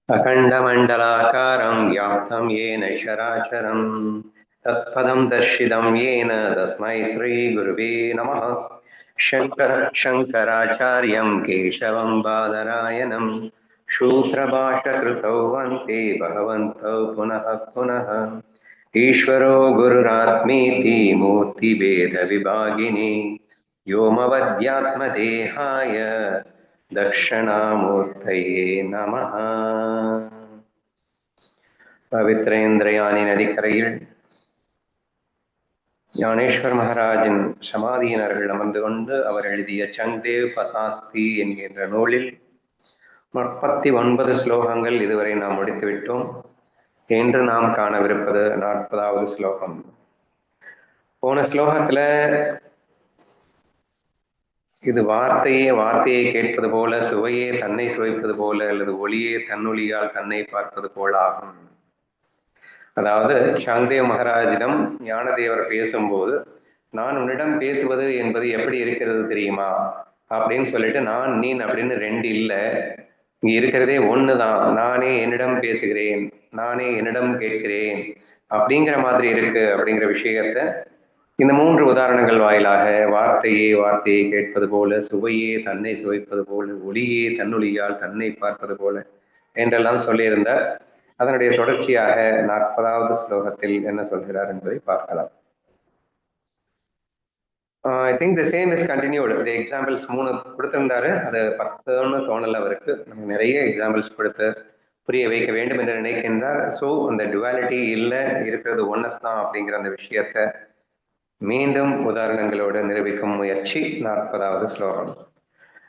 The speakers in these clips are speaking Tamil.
अखण्डमण्डलाकारं व्याप्तं येन चराचरं तत्पदं दर्शितं येन तस्मै श्रीगुरुवे नमः। शङ्कराचार्यं केशवं बादरायणं सूत्रभाष्यकृतौ वन्ते भगवन्तौ पुनः पुनः। ईश्वरो गुरुरात्मेति मूर्तिभेदविभागिने व्योमवद्यात्मदेहाय दक्षिणामूर्तये नमः. பவித்ரேந்திரயானி நதிக்கரையில் ஞானேஸ்வர் மகாராஜின் சமாதியினர்கள் அமர்ந்து கொண்டு அவர் எழுதிய சங்தேவ் பசாஸ்தி என்கின்ற நூலில் 39 ஸ்லோகங்கள் இதுவரை நாம் முடித்துவிட்டோம். இன்று நாம் காணவிருப்பது 40வது ஸ்லோகம். போன ஸ்லோகத்துல இது வார்த்தையை கேட்பது போல, சுவையே தன்னை சுவைப்பது போல, அல்லது ஒளியே தன்னொளியால் தன்னை பார்ப்பது போல ஆகும். அதாவது சாங்தேவ் மகாராஜிடம் ஞானதேவர் பேசும்போது, நான் உன்னிடம் பேசுவது என்பது எப்படி இருக்கிறது தெரியுமா அப்படின்னு சொல்லிட்டு, நான் நீ அப்படின்னு ரெண்டு இல்லை, இங்க இருக்கிறதே ஒண்ணுதான். நானே என்னிடம் பேசுகிறேன், நானே என்னிடம் கேட்கிறேன் அப்படிங்கிற மாதிரி இருக்கு அப்படிங்கிற விஷயத்த இந்த 3 உதாரணங்கள் வாயிலாக வார்த்தையை கேட்பது போல, சுவையே தன்னை சுவைப்பது போல, ஒளியே தன்னொளியால் தன்னை பார்ப்பது போல என்றெல்லாம் சொல்லியிருந்தார். அதனுடைய தொடர்ச்சியாக 40வது ஸ்லோகத்தில் என்ன சொல்கிறார் என்பதை பார்க்கலாம். I think the same is continued. The examples 3 கொடுத்திருந்தாரு, அது 10ன்னு தோணல அவருக்கு. நமக்கு நிறைய எக்ஸாம்பிள்ஸ் கொடுத்து புரிய வைக்க வேண்டும் என்று நினைக்கின்றார். ஸோ அந்த டுவாலிட்டி இல்லை, இருக்கிறது ஒன்னஸ் தான் அப்படிங்கிற அந்த விஷயத்தை மீண்டும் உதாரணங்களோடு நிரூபிக்கும் முயற்சி 40வது ஸ்லோகம்.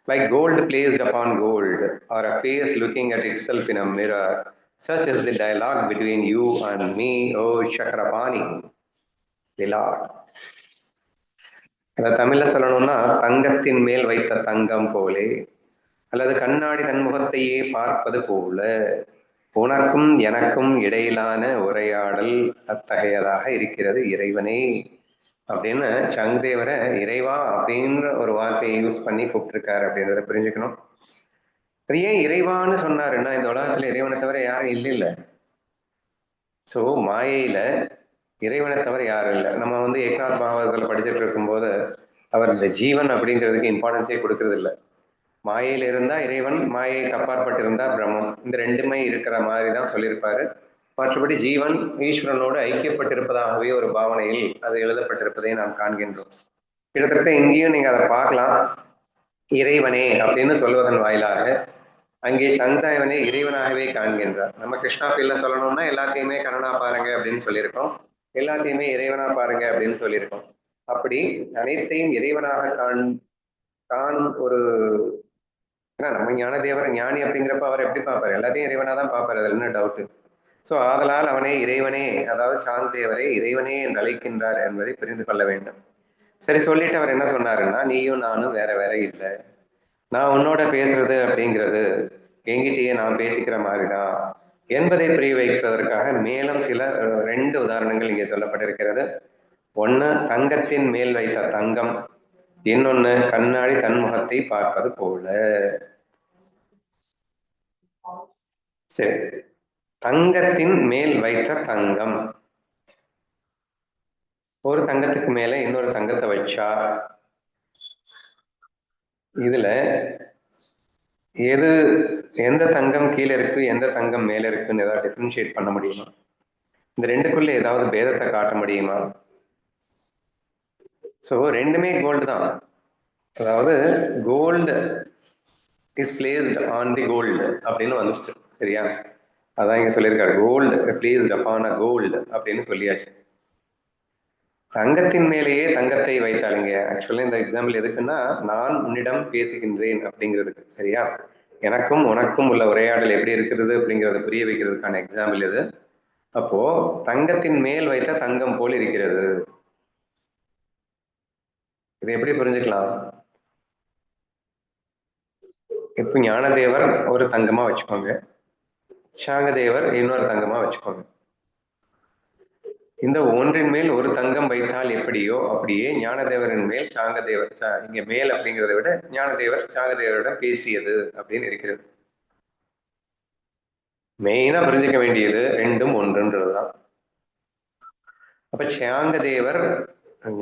Like gold placed upon gold, or a face looking at itself in a mirror, such is the dialogue between you and me, O Chakrapani, the Lord. தமிழ்ல சொல்லணும்னா, தங்கத்தின் மேல் வைத்த தங்கம் போலே, அல்லது கண்ணாடி தன்முகத்தையே பார்ப்பது போல, உனக்கும் எனக்கும் இடையிலான உரையாடல் அத்தகையதாக இருக்கிறது இறைவனே அப்படின்னு சங்தேவரை இறைவா அப்படின்ற ஒரு வார்த்தையை யூஸ் பண்ணி கூப்பிட்டுருக்காரு அப்படின்றத புரிஞ்சுக்கணும். அது ஏன் இறைவான்னு சொன்னாருன்னா, இந்த உலகத்துல இறைவனை தவிர யாரும் இல்லை. ஸோ மாயையில இறைவனை தவிர யாரும் இல்லை. நம்ம ஏக்நாத் பாகவதத்தில் படிச்சுட்டு இருக்கும்போது அவர் இந்த ஜீவன் அப்படிங்கிறதுக்கு இம்பார்ட்டன்ஸே கொடுக்கறது இல்லை. மாயையில இருந்தா இறைவன், மாயைக்கு அப்பாற்பட்டு இருந்தா பிரம்மம், இந்த ரெண்டுமே இருக்கிற மாதிரி தான் சொல்லியிருப்பாரு. மற்றபடி ஜீவன் ஈஸ்வரனோடு ஐக்கியப்பட்டிருப்பதாகவே ஒரு பாவனையில் அது எழுதப்பட்டிருப்பதை நாம் காண்கின்றோம். கிட்டத்தட்ட இங்கேயும் நீங்க அதை பார்க்கலாம். இறைவனே அப்படின்னு சொல்வதன் வாயிலாக அங்கே சந்தாயவனே இறைவனாகவே காண்கின்றார். நம்ம கிருஷ்ணா பீல்ல சொல்லணும்னா எல்லாத்தையுமே கருணா பாருங்க அப்படின்னு சொல்லியிருக்கோம், எல்லாத்தையுமே இறைவனா பாருங்க அப்படின்னு சொல்லியிருக்கோம். அப்படி அனைத்தையும் இறைவனாக காணும் ஒரு, நம்ம ஞானதேவர் ஞானி அப்படிங்கிறப்ப அவர் எப்படி பார்ப்பாரு? எல்லாத்தையும் இறைவனா தான் பார்ப்பாரு, அதுல என்ன டவுட்டு? ஸோ ஆதலால் அவனே இறைவனே, அதாவது சாந்தேவரை இறைவனே என்று அழைக்கின்றார் என்பதை புரிந்து கொள்ள வேண்டும். சரி, சொல்லிட்டு அவர் என்ன சொன்னாருன்னா, நீயும் நானும் வேற வேற இல்லை, நான் உன்னோட பேசுறது அப்படிங்கிறது எங்கிட்டயே நான் பேசிக்கிற மாதிரிதான் என்பதை புரிய வைப்பதற்காக மேலும் சில 2 உதாரணங்கள் இங்கே சொல்லப்பட்டிருக்கிறது. ஒண்ணு தங்கத்தின் மேல் வைத்த தங்கம், இன்னொன்னு கண்ணாடி தன்முகத்தை பார்ப்பது போல. சரி, தங்கத்தின் மேல் வைத்த தங்கம், ஒரு தங்கத்துக்கு மேல இன்னொரு தங்கத்தை வச்சா இதுல எந்த தங்கம் கீழே இருக்கு, எந்த தங்கம் மேல இருக்குன்னு ஏதாவது டிஃபரன்ஷியேட் பண்ண முடியுமா? இந்த ரெண்டுக்குள்ள ஏதாவது பேதத்தை காட்ட முடியுமா? ஸோ ரெண்டுமே கோல்டு தான். அதாவது gold is placed on the gold அப்படின்னு வந்துருச்சு, சரியா? அதான் இங்க சொல்லியிருக்காரு, gold placed upon a gold அப்படின்னு சொல்லியாச்சு. தங்கத்தின் மேலேயே தங்கத்தை வைத்தாலுங்க. ஆக்சுவலா இந்த எக்ஸாம்பிள் எதுக்குன்னா, நான் உன்னிடம் பேசுகின்றேன் அப்படிங்கிறதுக்கு, சரியா? எனக்கும் உனக்கும் உள்ள உரையாடல் எப்படி இருக்கிறது அப்படிங்கிறத புரிய வைக்கிறதுக்கான எக்ஸாம்பிள் இது. அப்போ தங்கத்தின் மேல் வைத்த தங்கம் போல் இருக்கிறது. இதை எப்படி புரிஞ்சுக்கலாம்? இப்போ ஞானதேவர் ஒரு தங்கமா வச்சுக்கோங்க, சாங்கதேவர் இன்னொரு தங்கமா வச்சுக்கோங்க. இந்த ஒன்றின் மேல் ஒரு தங்கம் வைத்தால் எப்படியோ அப்படியே ஞானதேவரின் மேல் சாங்கதேவர் இங்க மேல் அப்படிங்கிறத விட ஞானதேவர் சாங்கதேவரிடம் பேசியது அப்படின்னு இருக்கிறது. மெயினா புரிஞ்சுக்க வேண்டியது ரெண்டும் ஒன்றுன்றதுதான். அப்ப சாங்கதேவர்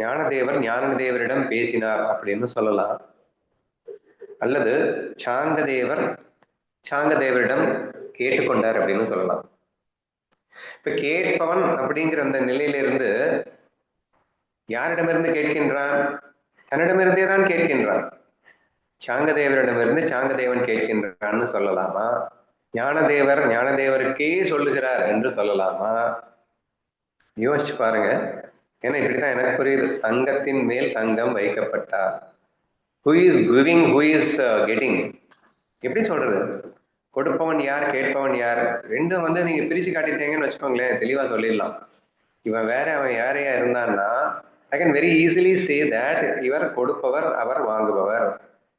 ஞானதேவர் ஞானதேவரிடம் பேசினார் அப்படின்னு சொல்லலாம், அல்லது சாங்கதேவர் சாங்கதேவரிடம் கேட்டுக்கொண்டார் அப்படின்னு சொல்லலாம். இப்ப கேட்பவன் அப்படிங்கிற அந்த நிலையிலிருந்து யாரிடமிருந்து கேட்கின்றான்? தன்னிடமிருந்தே தான் கேட்கின்றான். சாங்கதேவரிடமிருந்து சாங்கதேவன் கேட்கின்றான்னு சொல்லலாமா? ஞானதேவர் ஞானதேவருக்கே சொல்லுகிறார் என்று சொல்லலாமா? யோசிச்சு பாருங்க. ஏன்னா இப்படிதான் எனக்கு புரியுது. தங்கத்தின் மேல் தங்கம் வைக்கப்பட்டார். Who is giving, who is getting? எப்படி சொல்றது? கொடுப்பவன் யார், கேட்பவன் யார்? ரெண்டும் வந்து நீங்க பிரிச்சு காட்டிட்டீங்கன்னு வச்சுக்கோங்களேன், தெளிவா சொல்லிடலாம். இவன் வேற அவன் யாரையா இருந்தான்னா I can very easily say that இவர் கொடுப்பவர் அவர் வாங்குபவர்,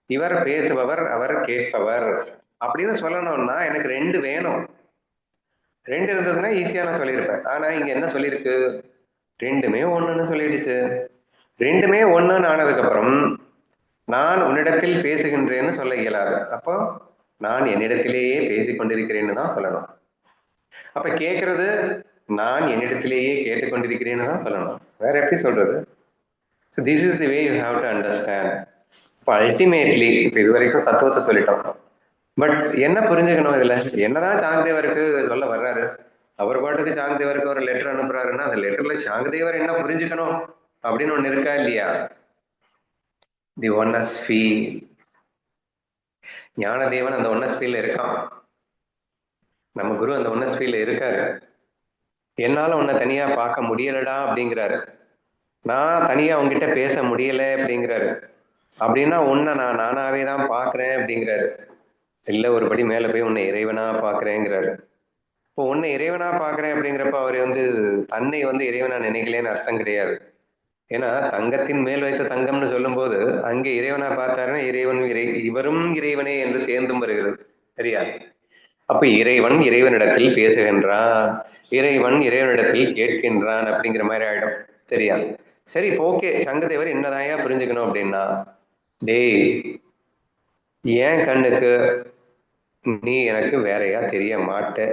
இவர் பேசுபவர் அவர் கேட்பவர் அப்படின்னு சொல்லணும்னா எனக்கு ரெண்டு வேணும். ரெண்டு இருந்ததுன்னா ஈஸியா நான் சொல்லியிருப்பேன். ஆனா இங்க என்ன சொல்லியிருக்கு? ரெண்டுமே ஒண்ணுன்னு சொல்லிடுச்சு. ரெண்டுமே ஒண்ணுன்னு ஆனதுக்கு அப்புறம் நான் உன்னிடத்தில் பேசுகின்றேன்னு சொல்ல இயலாது. அப்போ நான் என்னிடத்திலேயே பேசிக் கொண்டிருக்கிறேன்னு தான் சொல்லணும். அப்ப கேட்கறது நான் என்னிடத்திலேயே கேட்டுக்கொண்டிருக்கிறேன்னு தான் சொல்லணும். வேற எப்படி சொல்றது? So this is the way you have to understand. இப்போ அல்டிமேட்லி இப்போ இது வரைக்கும் தத்துவத்தை சொல்லிட்டோம். பட் என்ன புரிஞ்சுக்கணும் இதுல? என்னதான் சாங்கதேவருக்கு சொல்ல வர்றாரு? அவர் பாட்டுக்கு சாங்கதேவருக்கு ஒரு லெட்டர் அனுப்புறாருன்னா அந்த லெட்டர்ல சாங்கதேவர் என்ன புரிஞ்சுக்கணும் அப்படின்னு ஒண்ணு இருக்கா இல்லையா? தி ஒன்னஸ் ஃபீல். ஞானதேவன் அந்த ஒன்னஸ் ஃபீல்ல இருக்கான். நம்ம குரு அந்த ஒன்னஸ் ஃபீல்ல இருக்காரு. என்னால உன்னை தனியா பார்க்க முடியலடா அப்படிங்கிறாரு. நான் தனியா உங்ககிட்ட பேச முடியல அப்படிங்கிறாரு. அப்படின்னா உன்னை நான் நானாவே தான் பாக்குறேன் அப்படிங்கிறாரு. இல்ல ஒரு படி மேல போய் உன்னை இறைவனா பாக்குறேங்கிறாரு. இப்போ உன்னை இறைவனா பாக்குறேன் அப்படிங்கிறப்ப அவர் வந்து தன்னை வந்து இறைவனா நினைக்கலன்னு அர்த்தம் கிடையாது. ஏன்னா தங்கத்தின் மேல் வைத்த தங்கம்னு சொல்லும் போது அங்கே இறைவனா பார்த்தாருன்னா இறைவன் இவரும் இறைவனே என்று சேர்ந்தும் வருகிறது. சரியா? அப்ப இறைவன் இறைவனிடத்தில் பேசுகின்றான், இறைவன் இறைவனிடத்தில் கேட்கின்றான் அப்படிங்கிற மாதிரி ஆயிடும். சரியா? சரி, இப்போ ஓகே, சங்கதேவர் என்னதாயா புரிஞ்சுக்கணும் அப்படின்னா, டேய் ஏன் கண்ணுக்கு நீ எனக்கு வேறையா தெரிய மாட்ட,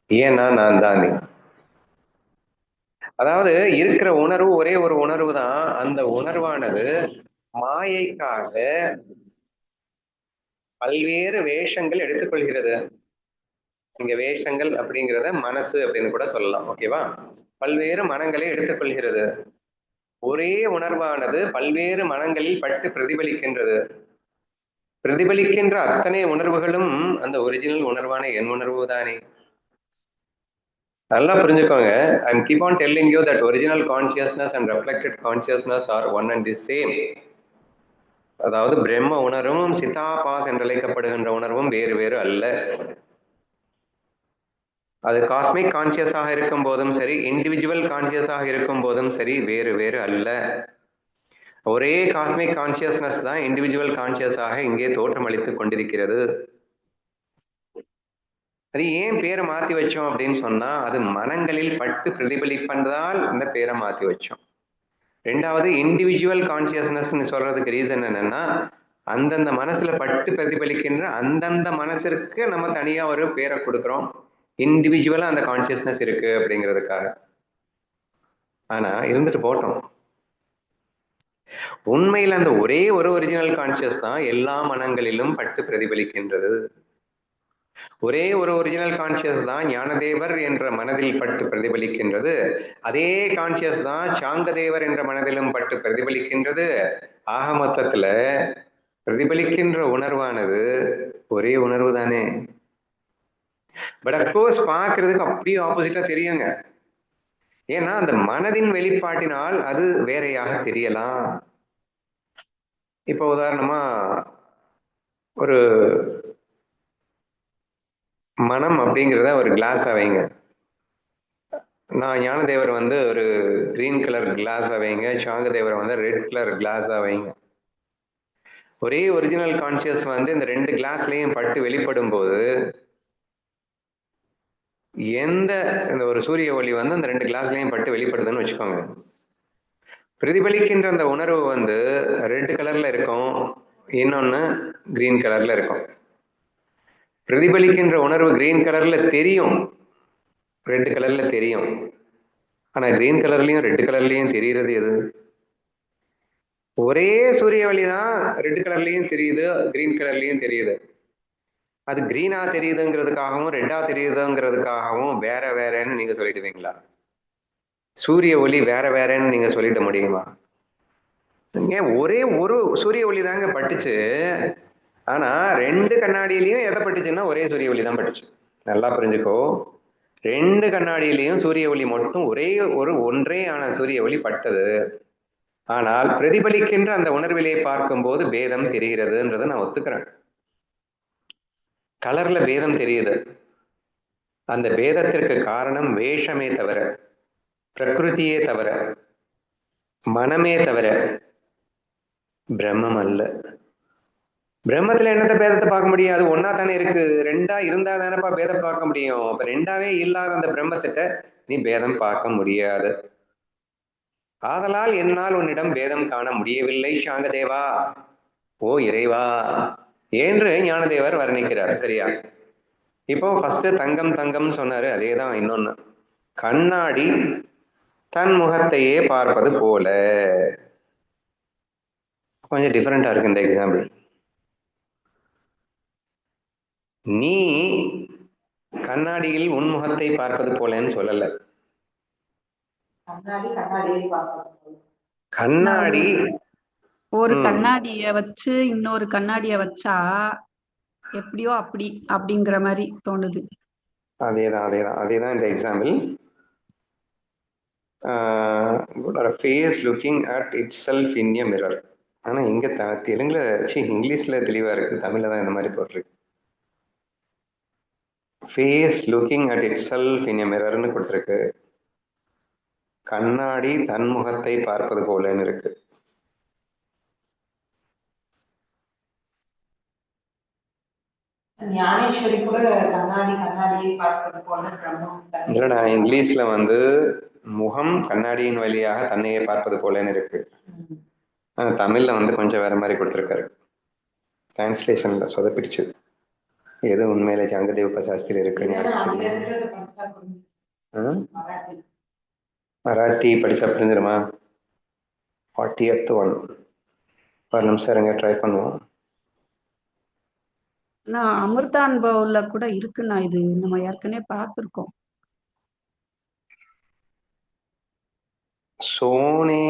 ஏன்னா நான் தான் நீ. அதாவது இருக்கிற உணர்வு ஒரே ஒரு உணர்வு தான். அந்த உணர்வானது மாயைக்காக பல்வேறு வேஷங்கள் எடுத்துக்கொள்கிறது. இங்க வேஷங்கள் அப்படிங்கிறத மனசு அப்படின்னு கூட சொல்லலாம். ஓகேவா? பல்வேறு மனங்களை எடுத்துக்கொள்கிறது. ஒரே உணர்வானது பல்வேறு மனங்களில் பட்டு பிரதிபலிக்கின்றது. பிரதிபலிக்கின்ற அத்தனை உணர்வுகளும் அந்த ஒரிஜினல் உணர்வான என் உணர்வு தானே. நல்லா புரிஞ்சுக்கோங்க. I am keep on telling you that original consciousness and reflected consciousness R one and the same. அதாவது பிரம்ம உணர்வும் சிதாபாஸ் என்றழைக்கப்படுகின்ற உணர்வும் வேறு வேறு அல்ல. அது காஸ்மிக் கான்சியஸாக இருக்கும் போதும் சரி, இண்டிவிஜுவல் கான்சியஸாக இருக்கும் போதும் சரி, வேறு வேறு அல்ல. ஒரே காஸ்மிக் கான்சியஸ்னஸ் தான் இண்டிவிஜுவல் கான்சியஸாக இங்கே தோற்றமளித்துக் கொண்டிருக்கிறது. அது ஏன் பேரை மாத்தி வச்சோம் அப்படின்னு சொன்னா, அது மனங்களில் பட்டு பிரதிபலிப்பதால் அந்த பேரை மாத்தி வச்சோம். ரெண்டாவது, இண்டிவிஜுவல் கான்சியஸ்னஸ் சொல்றதுக்கு ரீசன் என்னன்னா, அந்தந்த மனசுல பட்டு பிரதிபலிக்கின்ற அந்தந்த மனசிற்கு நம்ம தனியா ஒரு பேரை கொடுக்கிறோம். இண்டிவிஜுவலா அந்த கான்சியஸ்னஸ் இருக்கு அப்படிங்கிறதுக்காக. ஆனா இருந்துட்டு போட்டோம். உண்மையில் அந்த ஒரே ஒரு ஒரிஜினல் கான்சியஸ் தான் எல்லா மனங்களிலும் பட்டு பிரதிபலிக்கின்றது. ஒரே ஒரு ஒரிஜினல் கான்சியஸ் தான் ஞானதேவர் என்ற மனதில் பட்டு பிரதிபலிக்கின்றது. அதே கான்சியஸ் தான் சாங்கதேவர் என்ற மனதிலும் பட்டு பிரதிபலிக்கின்றது. ஆக மொத்தத்துல பிரதிபலிக்கின்ற உணர்வானது ஒரே உணர்வு தானே. பட் அப்கோர்ஸ் பாக்குறதுக்கு அப்படியே ஆப்போசிட்டா தெரியுங்க. ஏன்னா அந்த மனதின் வெளிப்பாட்டினால் அது வேறையாக தெரியலாம். இப்போ உதாரணமா ஒரு மனம் அப்படிங்கிறத ஒரு கிளாஸ் வைங்க. நான் ஞானதேவர் வந்து ஒரு கிரீன் கலர் கிளாஸ் வைங்க, சாங்கதேவர் வந்து ரெட் கலர் கிளாஸ் வைங்க. ஒரே ஒரிஜினல் கான்சியஸ் வந்து இந்த ரெண்டு கிளாஸ்லயும் பட்டு வெளிப்படும் போது எந்த இந்த ஒரு சூரிய ஒளி வந்து அந்த 2 கிளாஸ்லயும் பட்டு வெளிப்படுதுன்னு வச்சுக்கோங்க. பிரதிபலிக்கின்ற அந்த உணர்வு வந்து ரெட் கலர்ல இருக்கும், இன்னொன்னு கிரீன் கலர்ல இருக்கும். பிரதிபலிக்கின்ற உணர்வு கிரீன் கலர்ல தெரியும், ரெட் கலர்ல தெரியும். ஆனா கிரீன் கலர்லயும் ரெட் கலர்லயும் தெரிகிறது எது? ஒரே சூரிய ஒளி தான் ரெட் கலர்லயும் தெரியுது, கிரீன் கலர்லயும் தெரியுது. அது கிரீனா தெரியுதுங்கிறதுக்காகவும் ரெட்டா தெரியுதுங்கிறதுக்காகவும் வேற வேறன்னு நீங்க சொல்லிடுவீங்களா? சூரிய ஒளி வேற வேறன்னு நீங்க சொல்லிட முடியுமா? ஏன் ஒரே ஒரு சூரிய ஒளி தாங்க பட்டுச்சு. ஆனா 2 கண்ணாடியிலயும் எதை பட்டுச்சுன்னா ஒரே சூரிய ஒளி தான் பட்டுச்சு. நல்லா புரிஞ்சுக்கோ. 2 கண்ணாடியிலயும் சூரிய ஒளி மட்டும் ஒன்றே ஆன சூரிய ஒளி பட்டது. ஆனால் பிரதிபலிக்கின்ற அந்த உணர்விலே பார்க்கும்போது பேதம் தெரிகிறதுன்றதை நான் ஒத்துக்கிறேன். கலர்ல பேதம் தெரியுது. அந்த பேதத்திற்கு காரணம் வேஷமே தவிர, பிரகிருதியே தவிர, மனமே தவிர பிரம்மம் அல்ல. பிரம்மத்துல என்னத்த பேதத்தை பார்க்க முடியும்? அது ஒன்னா தானே இருக்கு. ரெண்டா இருந்தா தானப்பா பேதம் பார்க்க முடியும். அப்ப ரெண்டாவே இல்லாத அந்த பிரம்மத்திட்ட நீ பேதம் பார்க்க முடியாது. ஆதலால் என்னால் உன்னிடம் பேதம் காண முடியவில்லை சாங்கதேவா, ஓ இறைவா என்று ஞானதேவர் வர்ணிக்கிறார். சரியா? இப்போ ஃபர்ஸ்ட் தங்கம் தங்கம் சொன்னாரு, அதேதான் இன்னொன்னு. கண்ணாடி தன் முகத்தையே பார்ப்பது போல. கொஞ்சம் டிஃபரெண்டா இருக்கு இந்த எக்ஸாம்பிள். நீ கண்ணாடியில் உன் முகத்தை பார்ப்பது போலன்னு சொல்லல. கண்ணாடி ஒரு கண்ணாடிய வச்சு இன்னொரு கண்ணாடிய வச்சா எப்படியோ அப்படி அப்படிங்கிற மாதிரி தோணுது. அதேதான் இந்த example. Face looking at itself in a mirror. ஆனா இங்க தெலுங்குல இங்கிலீஷ்ல தெளிவா இருக்கு, தமிழ்ல தான் இந்த மாதிரி போட்டிருக்கு. Face looking at itself in a மிரர்னு கொடுத்துருக்கு. கண்ணாடி தன்முகத்தை பார்ப்பது போலன்னு இருக்கு. ஞானேஸ்வரி கூட கண்ணாடியை பார்ப்பது போல பிரம்மம். இல்லடா, இங்கிலீஷ்ல வந்து முகம் கண்ணாடியின் வழியாக தன்னையே பார்ப்பது போலன்னு இருக்கு. தமிழ்ல வந்து கொஞ்சம் வேற மாதிரி கொடுத்துருக்காரு. டிரான்ஸ்லேஷன்ல சொதப்பிடுச்சு. எது உண்மையில ஜாங்கதேவ சாஸ்திரி இருக்குன்னு யாருக்கு தெரியும்? மராட்டி படிச்சா புரிஞ்சிருமா? 40th one. ஒரு நிமிஷம் இருங்க, ட்ரை பண்ணுவோம். அமிர்தான்பவுல கூட இருக்குண்ணா, இது நம்ம ஏற்கனவே பார்த்துருக்கோம். சோனே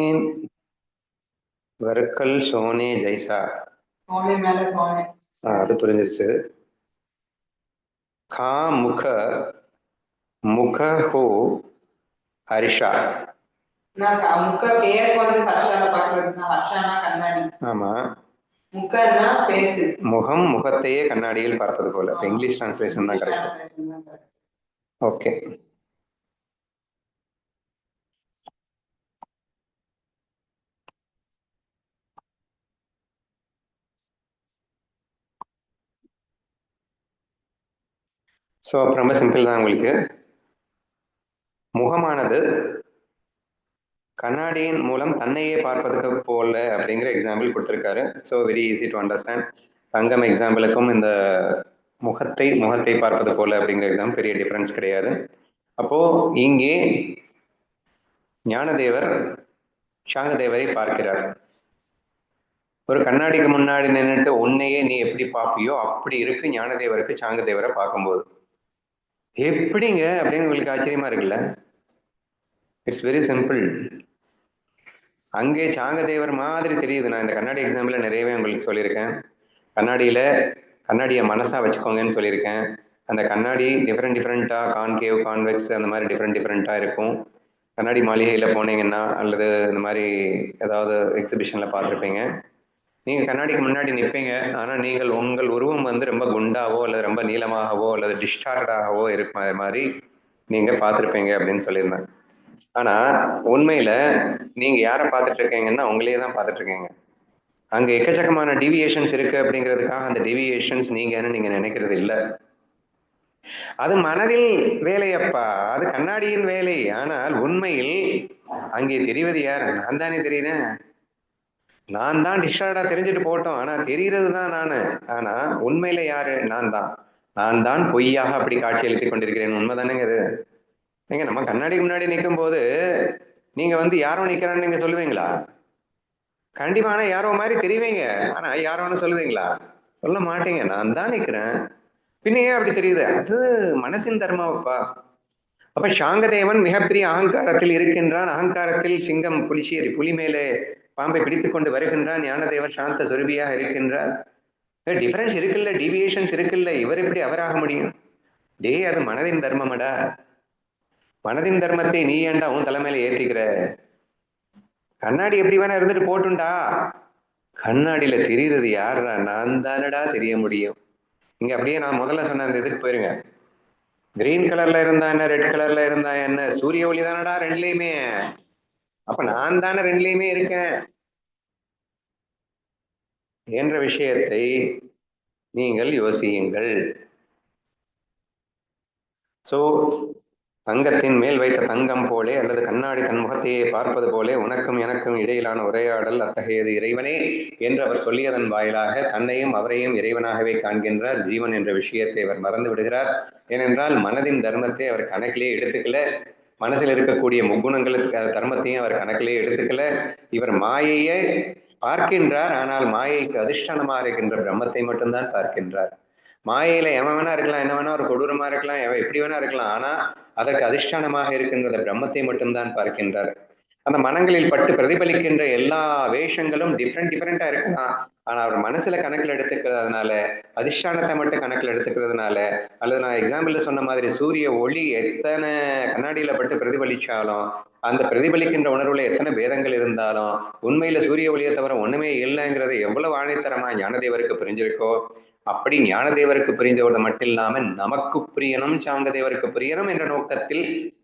வர்க்கல் சோனே ஜெய்சா, அது புரிஞ்சிருச்சு. கா முக முக ஹோ ஹரிஷா. ஆமா, முகம் முகத்தையே கண்ணாடியில் பார்ப்பது போல. இங்கிலீஷ் டிரான்ஸ்லேஷன் தான் கரெக்ட். ஓகே. ஸோ ரொம்ப சிம்பிள் தான் உங்களுக்கு. முகமானது கண்ணாடியின் மூலம் தன்னையே பார்ப்பதுக்கு போல அப்படிங்கிற எக்ஸாம்பிள் கொடுத்துருக்காரு. So very easy to understand. தங்கம் எக்ஸாம்பிளுக்கும் இந்த முகத்தை பார்ப்பது போல அப்படிங்கிற எக்ஸாம்பிள் பெரிய டிஃபரன்ஸ் கிடையாது. அப்போ இங்கே ஞானதேவர் சாங்கதேவரை பார்க்கிறார். ஒரு கண்ணாடிக்கு முன்னாடி நின்றுட்டு உன்னையே நீ எப்படி பார்ப்பியோ அப்படி இருக்கு ஞானதேவருக்கு சாங்கதேவரை பார்க்கும்போது. எப்படிங்க அப்படின்னு உங்களுக்கு ஆச்சரியமா இருக்குல்ல? It's very simple. அங்கே சாங்கதேவர் மாதிரி தெரியுது. நான் இந்த கண்ணாடி எக்ஸாம்பிள் நிறையவே உங்களுக்கு சொல்லியிருக்கேன். கண்ணாடியை மனசா வச்சுக்கோங்கன்னு சொல்லியிருக்கேன். அந்த கண்ணாடி டிஃப்ரெண்டா கான்கேவ் கான்வெக்ஸ் அந்த மாதிரி டிஃப்ரெண்டா இருக்கும். கண்ணாடி மாளிகையில் போனீங்கன்னா அல்லது இந்த மாதிரி ஏதாவது எக்ஸிபிஷனில் பார்த்துருப்பீங்க. நீங்கள் கண்ணாடிக்கு முன்னாடி நிற்பீங்க. ஆனால் நீங்கள் உங்கள் உருவம் வந்து ரொம்ப குண்டாவோ அல்லது ரொம்ப நீளமாகவோ அல்லது டிஸ்டார்டாகவோ இருக்க மாதிரி நீங்கள் பார்த்துருப்பீங்க அப்படின்னு சொல்லியிருந்தேன். ஆனால் உண்மையில் நீங்கள் யாரை பார்த்துட்டு இருக்கீங்கன்னா உங்களையே தான் பார்த்துட்டு இருக்கீங்க. அங்கே எக்கச்சக்கமான டிவியேஷன்ஸ் இருக்குது அப்படிங்கிறதுக்காக அந்த டிவியேஷன்ஸ் நீங்கன்னு நீங்கள் நினைக்கிறது இல்லை. அது மனதில் வேலையப்பா, அது கண்ணாடியின் வேலை. ஆனால் உண்மையில் அங்கே தெரிவது யார்? நான் தானே தெரியுறேன். நான் தான் டிஸ்டார்டா தெரிஞ்சுட்டு போட்டோம், ஆனா தெரிகிறது தான் நானு. ஆனா உண்மையில யாரு? நான் தான் பொய்யாக அப்படி காட்சி அளித்துக் கொண்டிருக்கிறேன். உண்மைதானேங்க அது? நீங்க நம்ம கண்ணாடிக்கு முன்னாடி நிற்கும் போது நீங்க வந்து யாரோ நிக்கிறான்னு நீங்க சொல்லுவீங்களா? கண்டிப்பா. ஆனா யாரோ மாதிரி தெரியுவீங்க, ஆனா யாரோன்னு சொல்லுவீங்களா? சொல்ல மாட்டீங்க. நான் தான் நிக்கிறேன். பின்ன ஏன் அப்படி தெரியுது? அது மனசின் தர்மாவப்பா. அப்ப சாங்கதேவன் மிகப்பெரிய அகங்காரத்தில் இருக்கின்றான். அகங்காரத்தில் சிங்கம் புலி மேலே பாம்பை பிடித்துக் கொண்டு வருகின்றான். ஞானதேவர் சாந்த சொருபியாக இருக்கின்றார். டிஃபரன்ஸ் இருக்குல்ல, டீவியேஷன்ஸ் இருக்குல்ல. இவர் எப்படி அவராக முடியும்? அது மனதின் தர்மமடா. மனதின் தர்மத்தை நீ ஏன்டா உன் தலைமையில ஏத்திக்கிற? கண்ணாடி எப்படி வேணா இருந்துட்டு போட்டுண்டா, கண்ணாடியில தெரியுறது யாருடா? நான் தானடா தெரிய முடியும். இங்க அப்படியே நான் முதல்ல சொன்ன அந்த இதுக்கு போயிருங்க. கிரீன் கலர்ல இருந்தா என்ன, ரெட் கலர்ல இருந்தா என்ன, சூரிய ஒளி தானடா ரெண்டுலயுமே. அப்ப நான் தானே ரெண்டுலயுமே இருக்கேன் என்ற விஷயத்தை நீங்கள் யோசியுங்கள். சோ தங்கத்தின் மேல் வைத்த தங்கம் போலே அல்லது கண்ணாடி தன் முகத்தையே பார்ப்பது போலே உனக்கும் எனக்கும் இடையிலான உரையாடல் அத்தகையது இறைவனே என்று அவர் சொல்லியதன் வாயிலாக தன்னையும் அவரையும் இறைவனாகவே காண்கின்றார். ஜீவன் என்ற விஷயத்தை அவர் மறந்து விடுகிறார். ஏனென்றால் மனதின் தர்மத்தை அவர் கணக்கிலே எடுத்துக்கல. மனசில் இருக்கக்கூடிய முக்குணங்களுக்கு தர்மத்தையும் அவர் கணக்கிலே எடுத்துக்கல. இவர் மாயையை பார்க்கின்றார், ஆனால் மாயைக்கு அதிஷ்டானமாக இருக்கின்ற பிரம்மத்தை மட்டும்தான் பார்க்கின்றார். மாயையில எவன் வேணா இருக்கலாம், என்ன வேணா ஒரு கொடூரமா இருக்கலாம், எவன் எப்படி வேணா இருக்கலாம், ஆனா அதற்கு அதிஷ்டானமாக இருக்கின்ற பிரம்மத்தை மட்டும்தான் பார்க்கின்றார். அந்த மனங்களில் பட்டு பிரதிபலிக்கின்ற எல்லா வேஷங்களும் டிஃப்ரெண்டா இருக்கலாம், ஆனா அவர் மனசுல கணக்கில் எடுத்துக்கிறதுனால, அதிஷ்டானத்தை மட்டும் கணக்கில் எடுத்துக்கிறதுனால, அல்லது நான் எக்ஸாம்பிள் சொன்ன மாதிரி சூரிய ஒளி எத்தனை கண்ணாடியில பட்டு பிரதிபலிச்சாலும், அந்த பிரதிபலிக்கின்ற உணர்வுல எத்தனை பேதங்கள் இருந்தாலும் உண்மையில சூரிய ஒளியை தவிர ஒண்ணுமே இல்லைங்கிறது எவ்வளவு ஆணித்தரமா ஞானதேவருக்கு புரிஞ்சிருக்கோ, அப்படி ஞானதேவருக்கு புரிந்தவது மட்டும் இல்லாமல் நமக்கு புரியணும், சாங்கதேவருக்கு புரியணும் என்ற நோக்கத்தில்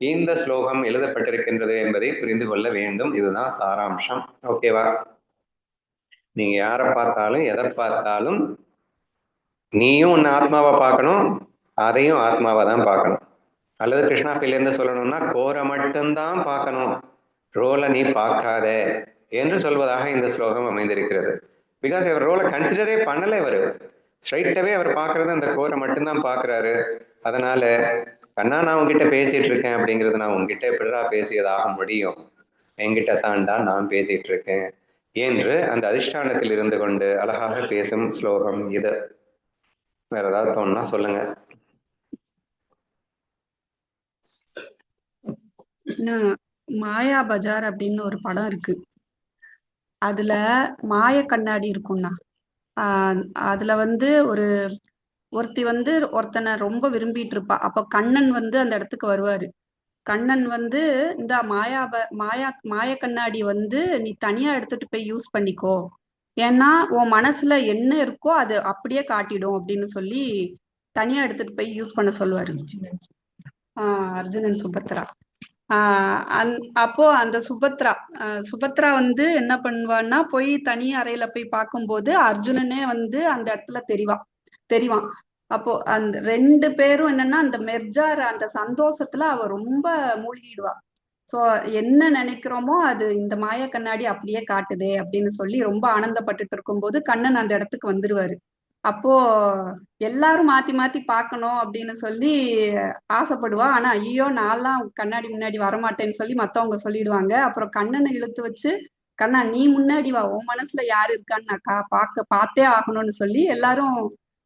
இந்த ஸ்லோகம் எழுதப்பட்டிருக்கின்றது என்பதை புரிந்து கொள்ள வேண்டும். இதுதான் சாராம்சம். ஓகேவா? நீங்க யாரை பார்த்தாலும் எதை பார்த்தாலும் நீயும் உன்னை ஆத்மாவை பார்க்கணும், அதையும் ஆத்மாவை தான் பார்க்கணும். அல்லது கிருஷ்ணாப்பிலிருந்து சொல்லணும்னா கோரை மட்டும்தான் பார்க்கணும், ரோலை நீ பார்க்காத என்று சொல்வதாக இந்த ஸ்லோகம் அமைந்திருக்கிறது. பிகாஸ் இவர் ரோலை கன்சிடரே பண்ணலை. இவர் ஸ்ட்ரைட்டாவே அவர் பார்க்கறது அந்த கோரை மட்டும்தான் பார்க்கறாரு. அதனால கண்ணா நான் உங்ககிட்ட பேசிட்டு இருக்கேன் அப்படிங்கிறது நான் உங்ககிட்ட எப்படிடா பேசியதாக முடியும்? என்கிட்ட தாண்டா நான் பேசிட்டு இருக்கேன் என்று அந்த அதிஷ்டானத்தில் இருந்து கொண்டு அழகாக பேசும் ஸ்லோகம் இது. வேற ஏதாவது தோணுனா சொல்லுங்க. மாயா பஜார் அப்படின்னு ஒரு படம் இருக்கு. அதுல மாய கண்ணாடி இருக்கும்னா அதுல வந்து ஒருத்தி வந்து ஒருத்தனை ரொம்ப விரும்பிட்டு இருப்பா. அப்ப கண்ணன் வந்து அந்த இடத்துக்கு வருவாரு. கண்ணன் வந்து இந்த மாய கண்ணாடி வந்து நீ தனியா எடுத்துட்டு போய் யூஸ் பண்ணிக்கோ, ஏன்னா உன் மனசுல என்ன இருக்கோ அது அப்படியே காட்டிடும் அப்படின்னு சொல்லி தனியா எடுத்துட்டு போய் யூஸ் பண்ண சொல்லுவாரு. அர்ஜுனன் சுபத்ரா. அப்போ அந்த சுபத்ரா வந்து என்ன பண்ணுவான்னா போய் தனி அறையில போய் பார்க்கும்போது அர்ஜுனனே வந்து அந்த இடத்துல தெரிவான். அப்போ அந்த 2 பேரும் என்னன்னா அந்த மெர்ஜார் அந்த சந்தோஷத்துல அவ ரொம்ப மூழ்கிடுவா. சோ என்ன நினைக்கிறோமோ அது இந்த மாய கண்ணாடி அப்படியே காட்டுதே அப்படின்னு சொல்லி ரொம்ப ஆனந்தப்பட்டுட்டு இருக்கும்போது கண்ணன் அந்த இடத்துக்கு வந்துருவாரு. அப்போ எல்லாரும் மாத்தி மாத்தி பார்க்கணும் அப்படின்னு சொல்லி ஆசைப்படுவா. ஆனா ஐயோ நான்லாம் கண்ணாடி முன்னாடி வரமாட்டேன்னு சொல்லி மத்தவங்க சொல்லிடுவாங்க. அப்புறம் கண்ணனை இழுத்து வச்சு, கண்ணா நீ முன்னாடி வா, உன் மனசுல யாரு இருக்கான்னு நான் பார்த்தே ஆகணும்னு சொல்லி எல்லாரும்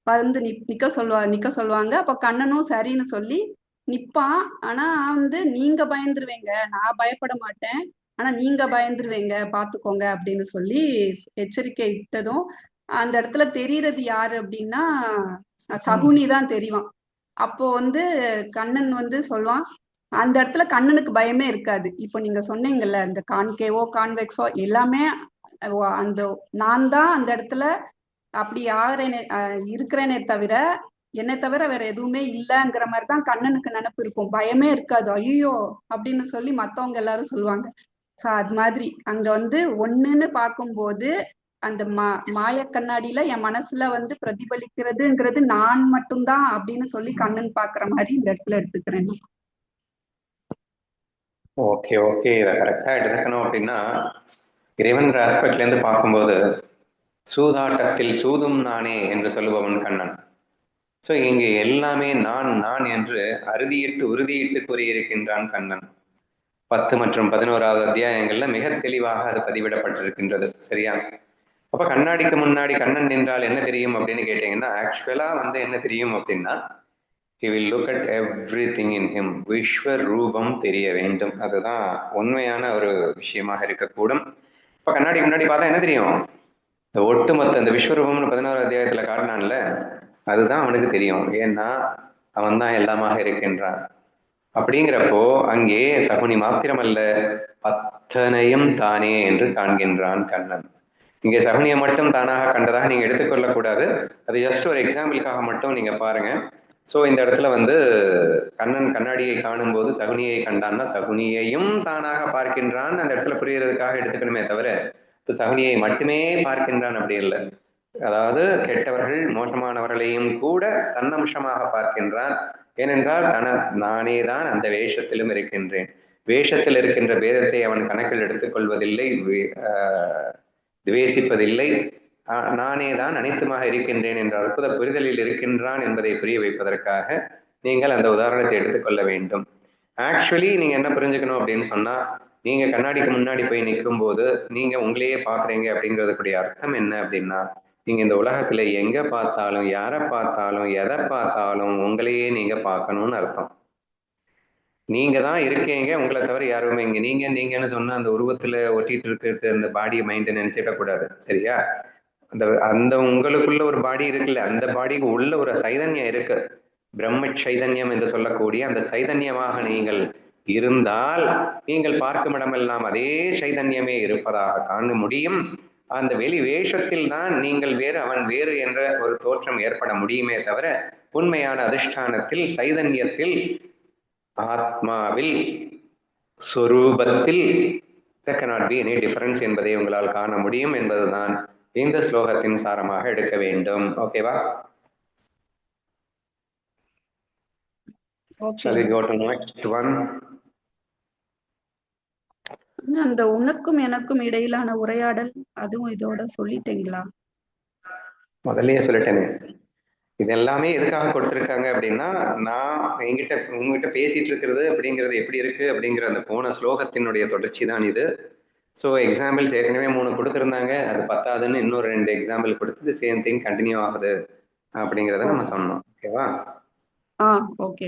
வந்து நிக்க சொல்லுவாங்க. அப்ப கண்ணனும் சரின்னு சொல்லி நிப்பான். ஆனா வந்து நீங்க பயந்துருவீங்க, நான் பயப்பட மாட்டேன், ஆனா நீங்க பயந்துருவீங்க பாத்துக்கோங்க அப்படின்னு சொல்லி எச்சரிக்கை இட்டதும் அந்த இடத்துல தெரியறது யாரு அப்படின்னா சகுனி தான் தெரிவான். அப்போ வந்து கண்ணன் வந்து சொல்லுவான், அந்த இடத்துல கண்ணனுக்கு பயமே இருக்காது. இப்போ நீங்க சொன்னீங்கல்ல இந்த கான்கேவோ கான்வெக்ஸோ எல்லாமே அந்த நான் தான் அந்த இடத்துல அப்படி இருக்கிறேனே தவிர என்னை தவிர வேற எதுவுமே இல்லைங்கிற மாதிரிதான் கண்ணனுக்கு நினைப்பு இருக்கும். பயமே இருக்காது. ஐயோ அப்படின்னு சொல்லி மத்தவங்க எல்லாரும் சொல்லுவாங்க. அது மாதிரி அங்க வந்து ஒண்ணுன்னு பார்க்கும்போது அந்த மாய கண்ணாடியில என் மனசுல வந்து பிரதிபலிக்கிறதுங்கிறது நான் மட்டும்தான் அப்படின்னு சொல்லி கண்ணன் பாக்குற மாதிரி இந்த இடத்துல எடுத்துக்கிறேன். ஓகே ஓகே, இதை கரெக்டா எடுத்துக்கணும் அப்படின்னா இறைவன் ஆஸ்பெக்ட்ல இருந்து பார்க்கும்போது சூதாட்டத்தில் சூதும் நானே என்று சொல்லுபவன் கண்ணன். ஸோ இங்கு எல்லாமே நான் நான் என்று அறுதியிட்டு உறுதியிட்டு கூறியிருக்கின்றான் கண்ணன். 10 மற்றும் 11வது அத்தியாயங்கள்ல மிக தெளிவாக அது பதிவிடப்பட்டிருக்கின்றது. சரியா? அப்ப கண்ணாடிக்கு முன்னாடி கண்ணன் நின்றால் என்ன தெரியும் அப்படின்னு கேட்டீங்கன்னா, ஆக்சுவலா வந்து என்ன தெரியும் அப்படின்னா, he will look at everything in him. விஸ்வரூபம் தெரிய வேண்டும். அதுதான் உண்மையான ஒரு விஷயமாக இருக்கக்கூடும். இப்ப கண்ணாடி முன்னாடி பார்த்தா என்ன தெரியும்? இந்த ஒட்டுமொத்த இந்த விஸ்வரூபம்னு 11வது அத்தியாயத்துல காட்டினான்ல, அதுதான் அவனுக்கு தெரியும். ஏன்னா அவன் தான் எல்லாமாக இருக்கின்றான். அப்படிங்கிறப்போ அங்கே சகுனி மாத்திரமல்ல, அத்தனையும் தானே என்று காண்கின்றான் கண்ணன். இங்கே சகுனியை மட்டும் தானாக கண்டதாக நீங்க எடுத்துக்கொள்ளக்கூடாது. அது ஜஸ்ட் ஒரு எக்ஸாம்பிளுக்காக மட்டும் நீங்க பாருங்க. ஸோ இந்த இடத்துல வந்து கண்ணன் கண்ணாடியை காணும் போது சகுனியை கண்டான்னா சகுனியையும் தானாக பார்க்கின்றான், அந்த இடத்துல புரியறதுக்காக எடுத்துக்கணுமே தவிர சகுனியை மட்டுமே பார்க்கின்றான் அப்படி இல்லை. அதாவது கெட்டவர்கள் மோசமானவர்களையும் கூட தன்னம்சமாக பார்க்கின்றான். ஏனென்றால் நானே தான் அந்த வேஷத்திலும் இருக்கின்றேன். வேஷத்தில் இருக்கின்ற பேதத்தை அவன் கணக்கில் எடுத்துக்கொள்வதில்லை, துவேசிப்பதில்லை. நானே தான் அனைத்துமாக இருக்கின்றேன் என்ற அற்புத புரிதலில் இருக்கின்றான் என்பதை புரிய வைப்பதற்காக நீங்கள் அந்த உதாரணத்தை எடுத்துக்கொள்ள வேண்டும். ஆக்சுவலி நீங்க என்ன புரிஞ்சுக்கணும் அப்படின்னு சொன்னா, நீங்க கண்ணாடிக்கு முன்னாடி போய் நிற்கும் போது நீங்க உங்களையே பாக்குறீங்க அப்படிங்கிறதுக்குரிய அர்த்தம் என்ன அப்படின்னா, நீங்க இந்த உலகத்துல எங்க பார்த்தாலும் யாரை பார்த்தாலும் எதை பார்த்தாலும் உங்களையே நீங்க பார்க்கணும்னு அர்த்தம். நீங்க தான் இருக்கீங்க, உங்களை தவிர யாருமே இங்க நீங்கன்னு சொன்னா அந்த உருவத்துல ஒட்டிட்டு இருக்கிறது அந்த பாடி மைண்ட் நினைச்சிடக்கூடாது. சரியா? அந்த உங்களுக்குள்ள ஒரு பாடி இருக்குல்ல, அந்த பாடிக்கு உள்ள ஒரு சைதன்யம் இருக்கு, பிரம்ம சைதன்யம் என்று சொல்லக்கூடிய அந்த சைதன்யமாக நீங்கள் இருந்தால் நீங்கள் பார்க்கும் இடமெல்லாம் அதே சைதன்யமே இருப்பதாக காண முடியும். அந்த வெளி வேஷத்தில் தான் நீங்கள் வேறு அவன் வேறு என்ற ஒரு தோற்றம் ஏற்பட முடியுமே தவிர உண்மையான அதிஷ்டானத்தில் சைதன்யத்தில் ஆத்மாவில் சொரூபத்தில் there cannot be any difference என்பதை உங்களால் காண முடியும் என்பதுதான் இந்த ஸ்லோகத்தின் சாரமாக எடுக்க வேண்டும். ஓகேவா? Shall we go to next one? அந்த உனக்கும் எனக்கும் இடையிலான உரையாடல் அதுவும் இதோட சொல்லிட்டீங்களா? முதல்லயே சொல்லிட்டேனே. இது எல்லாமே எதுக்காக கொடுத்திருக்காங்க அப்படின்னா, நான் உங்ககிட்ட பேசிட்டு இருக்கிறது அப்படிங்கிறது எப்படி இருக்கு அப்படிங்கிற அந்த போன ஸ்லோகத்தினுடைய தொடர்ச்சி தான் இது. ஸோ எக்ஸாம்பிள்ஸ் ஏற்கனவே 3 கொடுத்துருந்தாங்க, அது பத்தாதுன்னு இன்னொரு 2 எக்ஸாம்பிள் கொடுத்து சேம் திங் கண்டினியூ ஆகுது அப்படிங்கிறத நம்ம சொன்னோம். ஓகேவா? ஓகே.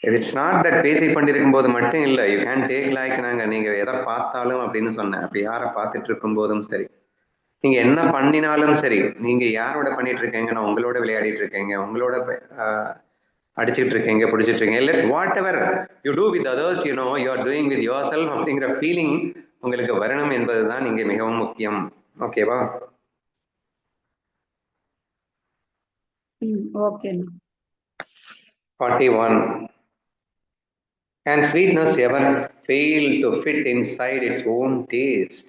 இட்ஸ் நாட் தட் பேசி பண்ணிருக்கும் போது மட்டும் இல்லை, யூ கேன் டேக் லைக் நீங்க எதை பார்த்தாலும் அப்படின்னு சொன்னேன். அப்படி யாரை பார்த்துட்டு இருக்கும் போதும் சரி, நீங்க என்ன பண்ணினாலும் சரி, நீங்க யாரோட பண்ணிட்டு இருக்கீங்க, நான் உங்களோட விளையாடிட்டு இருக்கீங்க, உங்களோட அடிச்சுட்டு இருக்கீங்க, பிடிச்சிட்டு இருக்கீங்க, let whatever you do with others, you know you are doing with yourself அப்படிங்கிற ஃபீலிங் உங்களுக்கு வரணும் என்பதுதான் இங்கே மிகவும் முக்கியம். ஓகேவா? Okay. 41. Can sweetness ever fail to fit inside its own taste?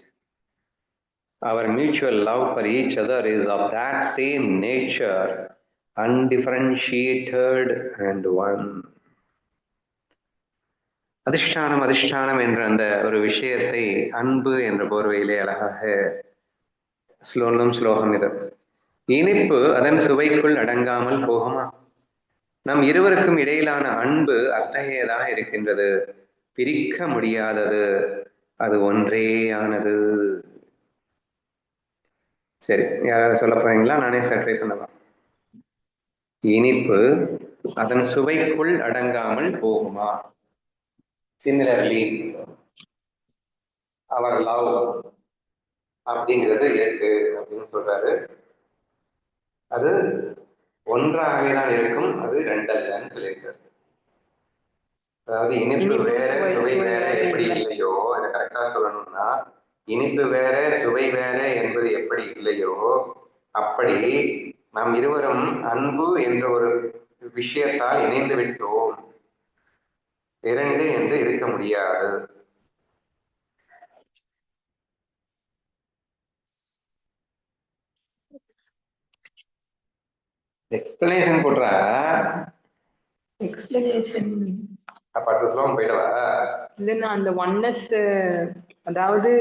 Our mutual love for each other is of that same nature, undifferentiated and one. அதிஷ்டானம் என்ற அந்த ஒரு விஷயத்தை அன்பு என்ற போர்வையிலே அழகாக ஸ்லோகம் இது. இனிப்பு அதன் சுவைக்குள் அடங்காமல் போகுமா? நம் இருவருக்கும் இடையிலான அன்பு அத்தகையதாக இருக்கின்றது, பிரிக்க முடியாதது, அது ஒன்றேயானது. சரி, யாராவது சொல்ல போறீங்களா? நானே ட்ரை பண்ணலாம். இனிப்பு அதன் சுவைக்குள் அடங்காமல் போகுமா? சிமிலர்லி அவர் லவ் அப்படிங்கிறது இருக்கு அப்படின்னு சொல்றாரு. அது ஒன்றாகவே தான் இருக்கும், அது ரெண்டல்லன்னு சொல்லியிருக்காரு. அதாவது இனிப்பு வேற சுவை வேற எப்படி இல்லையோ, அதை கரெக்டா சொல்லணும்னா இனிப்பு வேற சுவை வேற என்பது எப்படி இல்லையோ அப்படி நாம் இருவரும் அன்பு என்ற ஒரு விஷயத்தால் இணைந்து விட்டோம், இரண்டு என்று இருக்க முடியாது. எக்ஸ்பிளனேஷன் போடுறா. எக்ஸ்பிளனேஷன் அப்ப அடுத்த ஸ்லோகம் போயிடவா? இல்லைன்னா அந்த ஒன்னஸ், அதாவது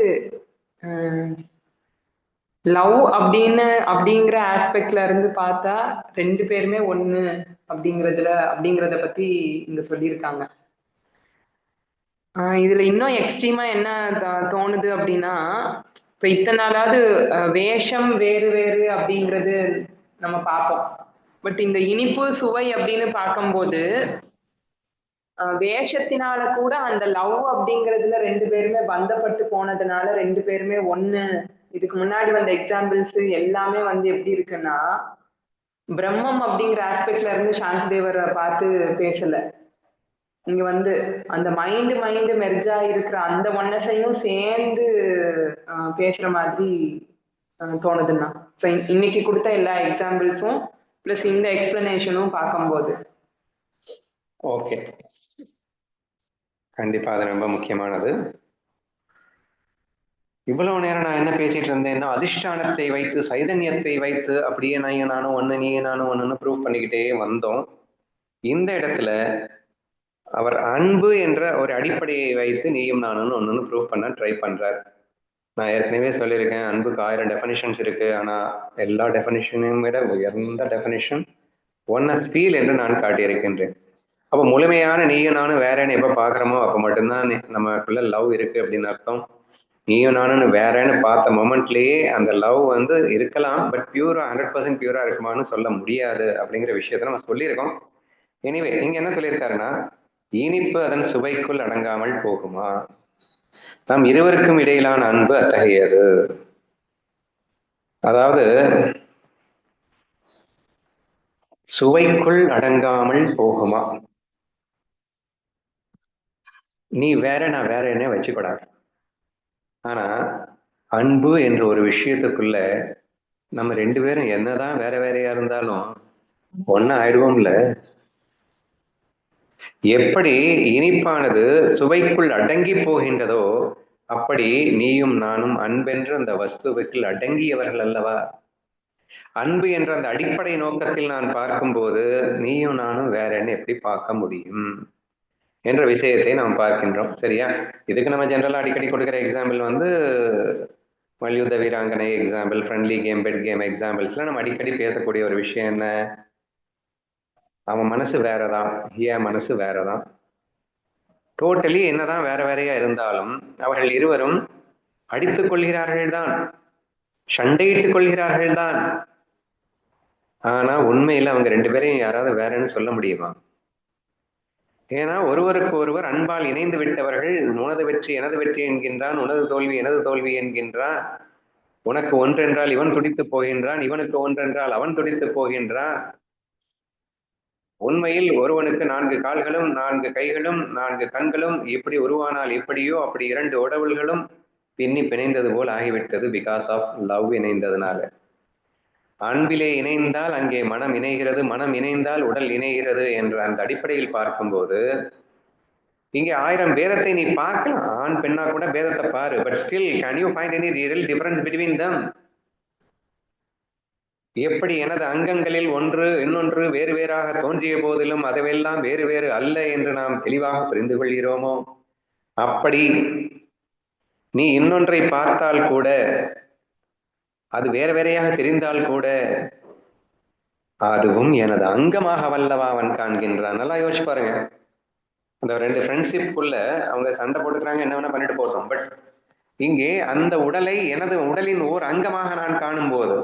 லவ் அப்படிங்கிற ஆஸ்பெக்ட்ல இருந்து பார்த்தா ரெண்டு பேருமே ஒண்ணு அப்படிங்கறத பத்தி இங்க சொல்லியிருக்காங்க. இதுல இன்னும் எக்ஸ்ட்ரீமா என்ன தோணுது அப்படின்னா, இப்ப இத்தனை நாளாவது வேஷம் வேறு வேறு அப்படிங்கிறது நம்ம பார்ப்போம். பட் இந்த இனிப்பு சுவை அப்படின்னு பார்க்கும்போது வேஷத்தினால கூட அந்த லவ் அப்படிங்கிறதுல ரெண்டு பேருமே பந்தப்பட்டு போனதுனால ரெண்டு பேருமே ஒண்ணு. இதுக்கு முன்னாடி வந்த எக்ஸாம்பிள்ஸ் எல்லாமே எப்படி இருக்குன்னா, பிரம்மம் அப்படிங்கிற ஆஸ்பெக்ட்ல இருந்து சாந்தி தேவரை பார்த்து பேசல. இங்க அந்த மைண்டு மெர்ஜா இருக்கிற அந்த ஒன்னஸையும் சேர்ந்து பேசுற மாதிரி தோணுதுன்னா, இன்னைக்கு கொடுத்த எல்லா எக்ஸாம்பிள்ஸும் பிளஸ் இந்த எக்ஸ்பிளனேஷனும் பார்க்கும்போது. ஓகே, கண்டிப்பா அது ரொம்ப முக்கியமானது. இவ்வளவு நேரம் நான் என்ன பேசிட்டு இருந்தேன்னா, அதிஷ்டானத்தை வைத்து சைதன்யத்தை வைத்து அப்படியே நானும் ஒண்ணு நீயே நானும் ஒண்ணுன்னு ப்ரூவ் பண்ணிக்கிட்டே வந்தோம். இந்த இடத்துல அவர் அன்பு என்ற ஒரு அடிப்படையை வைத்து நீயும் நானும் ஒண்ணுன்னு ப்ரூவ் பண்ண ட்ரை பண்றார். நான் ஏற்கனவே சொல்லியிருக்கேன், அன்புக்கு 1000 டெஃபினிஷன்ஸ் இருக்கு. ஆனா எல்லா டெஃபினிஷனையும் விட உயர்ந்த டெஃபினிஷன் ஒன்னஸ் ஃபீல் என்று நான் காட்டியிருக்கின்றேன். அப்போ முழுமையான நீயும் நானும் வேறேன்னு எப்போ பார்க்குறோமோ அப்போ மட்டும்தான் நமக்குள்ள லவ் இருக்கு அப்படின்னு அர்த்தம். நீயும் நானும் வேறேன்னு பார்த்த மொமெண்ட்லேயே அந்த லவ் இருக்கலாம், பட் பியூரா 100% பியூரா இருக்குமான்னு சொல்ல முடியாது அப்படிங்கிற விஷயத்த நம்ம சொல்லியிருக்கோம். எனிவே இங்க என்ன சொல்லியிருக்காருன்னா, இனிப்பு அதன் சுவைக்குள் அடங்காமல் போகுமா, நாம் இருவருக்கும் இடையிலான அன்பு அத்தகையது. அதாவது சுவைக்குள் அடங்காமல் போகுமா, நீ வேற நான் வேற என்ன வச்சுக்கூடாது. ஆனா அன்பு என்ற ஒரு விஷயத்துக்குள்ள நம்ம ரெண்டு பேரும் என்னதான் வேற வேறையா இருந்தாலும் ஒன்னா ஆயிடுவோம்ல. எப்படி இனிப்பானது சுவைக்குள் அடங்கி போகின்றதோ அப்படி நீயும் நானும் அன்பென்ற அந்த வஸ்துவுக்குள் அடங்கியவர்கள் அல்லவா. அன்பு என்ற அந்த அடிப்படை நோக்கத்தில் நான் பார்க்கும்போது நீயும் நானும் வேற என்ன எப்படி பார்க்க முடியும் என்ற விஷயத்தை நாம் பார்க்கின்றோம். சரியா? இதுக்கு நம்ம ஜெனரலா அடிக்கடி கொடுக்கிற எக்ஸாம்பிள் மல்யுத்த வீராங்கனை example, friendly game, bet game எக்ஸாம்பிள்ஸ்ல நம்ம அடிக்கடி பேசக்கூடிய ஒரு விஷயம் என்ன, அவன் மனசு வேறதான், என் மனசு வேறதான். டோட்டலி என்னதான் வேற வேறையா இருந்தாலும் அவர்கள் இருவரும் அடித்துக் கொள்கிறார்கள் தான், சண்டையிட்டுக் கொள்கிறார்கள் தான். ஆனா உண்மையில அவங்க ரெண்டு பேரையும் யாராவது வேறன்னு சொல்ல முடியுமா? ஏன்னா ஒருவருக்கு ஒருவர் அன்பால் இணைந்து விட்டவர்கள். உனது வெற்றி எனது வெற்றி என்கின்றான், உனது தோல்வி எனது தோல்வி என்கின்றான். உனக்கு ஒன்றென்றால் இவன் துடித்து போகின்றான், இவனுக்கு ஒன்றென்றால் அவன் துடித்து போகின்றான். உண்மையில் ஒருவனுக்கு 4 கால்களும் 4 கைகளும் 4 கண்களும் இப்படி உருவானால் எப்படியோ அப்படி 2 உடவுகளும் பின்னி பிணைந்தது போல் ஆகிவிட்டது. பிகாஸ் ஆஃப் லவ் இணைந்ததுனால. அன்பிலே இணைந்தால் அங்கே மனம் இணைகிறது, மனம் இணைந்தால் உடல் இணைகிறது என்ற அந்த அடிப்படையில் பார்க்கும்போது இங்கே 1000 பேதத்தை நீ பார்க்கலாம். ஆண் பெண்ணா கூட பேதத்தை பாரு, but still can you find any real difference between தம்? எப்படி எனது அங்கங்களில் ஒன்று இன்னொன்று வேறு வேறாக தோன்றிய போதிலும் அதுவெல்லாம் வேறு வேறு அல்ல என்று நாம் தெளிவாக புரிந்து கொள்கிறோமோ, அப்படி நீ இன்னொன்றை பார்த்தால் கூட அது வேற வேறையாக தெரிந்தால் கூட அதுவும் எனது அங்கமாக வல்லவா அவன் காண்கின்றான். நல்லா யோசிச்சு பாருங்க. அந்த 2 ஃப்ரெண்ட்ஷிப்புக்குள்ள அவங்க சண்டை போட்டுக்கிறாங்க, என்ன வேணா பண்ணிட்டு போட்டோம். பட் இங்கே அந்த உடலை எனது உடலின் ஓர் அங்கமாக நான் காணும் போது,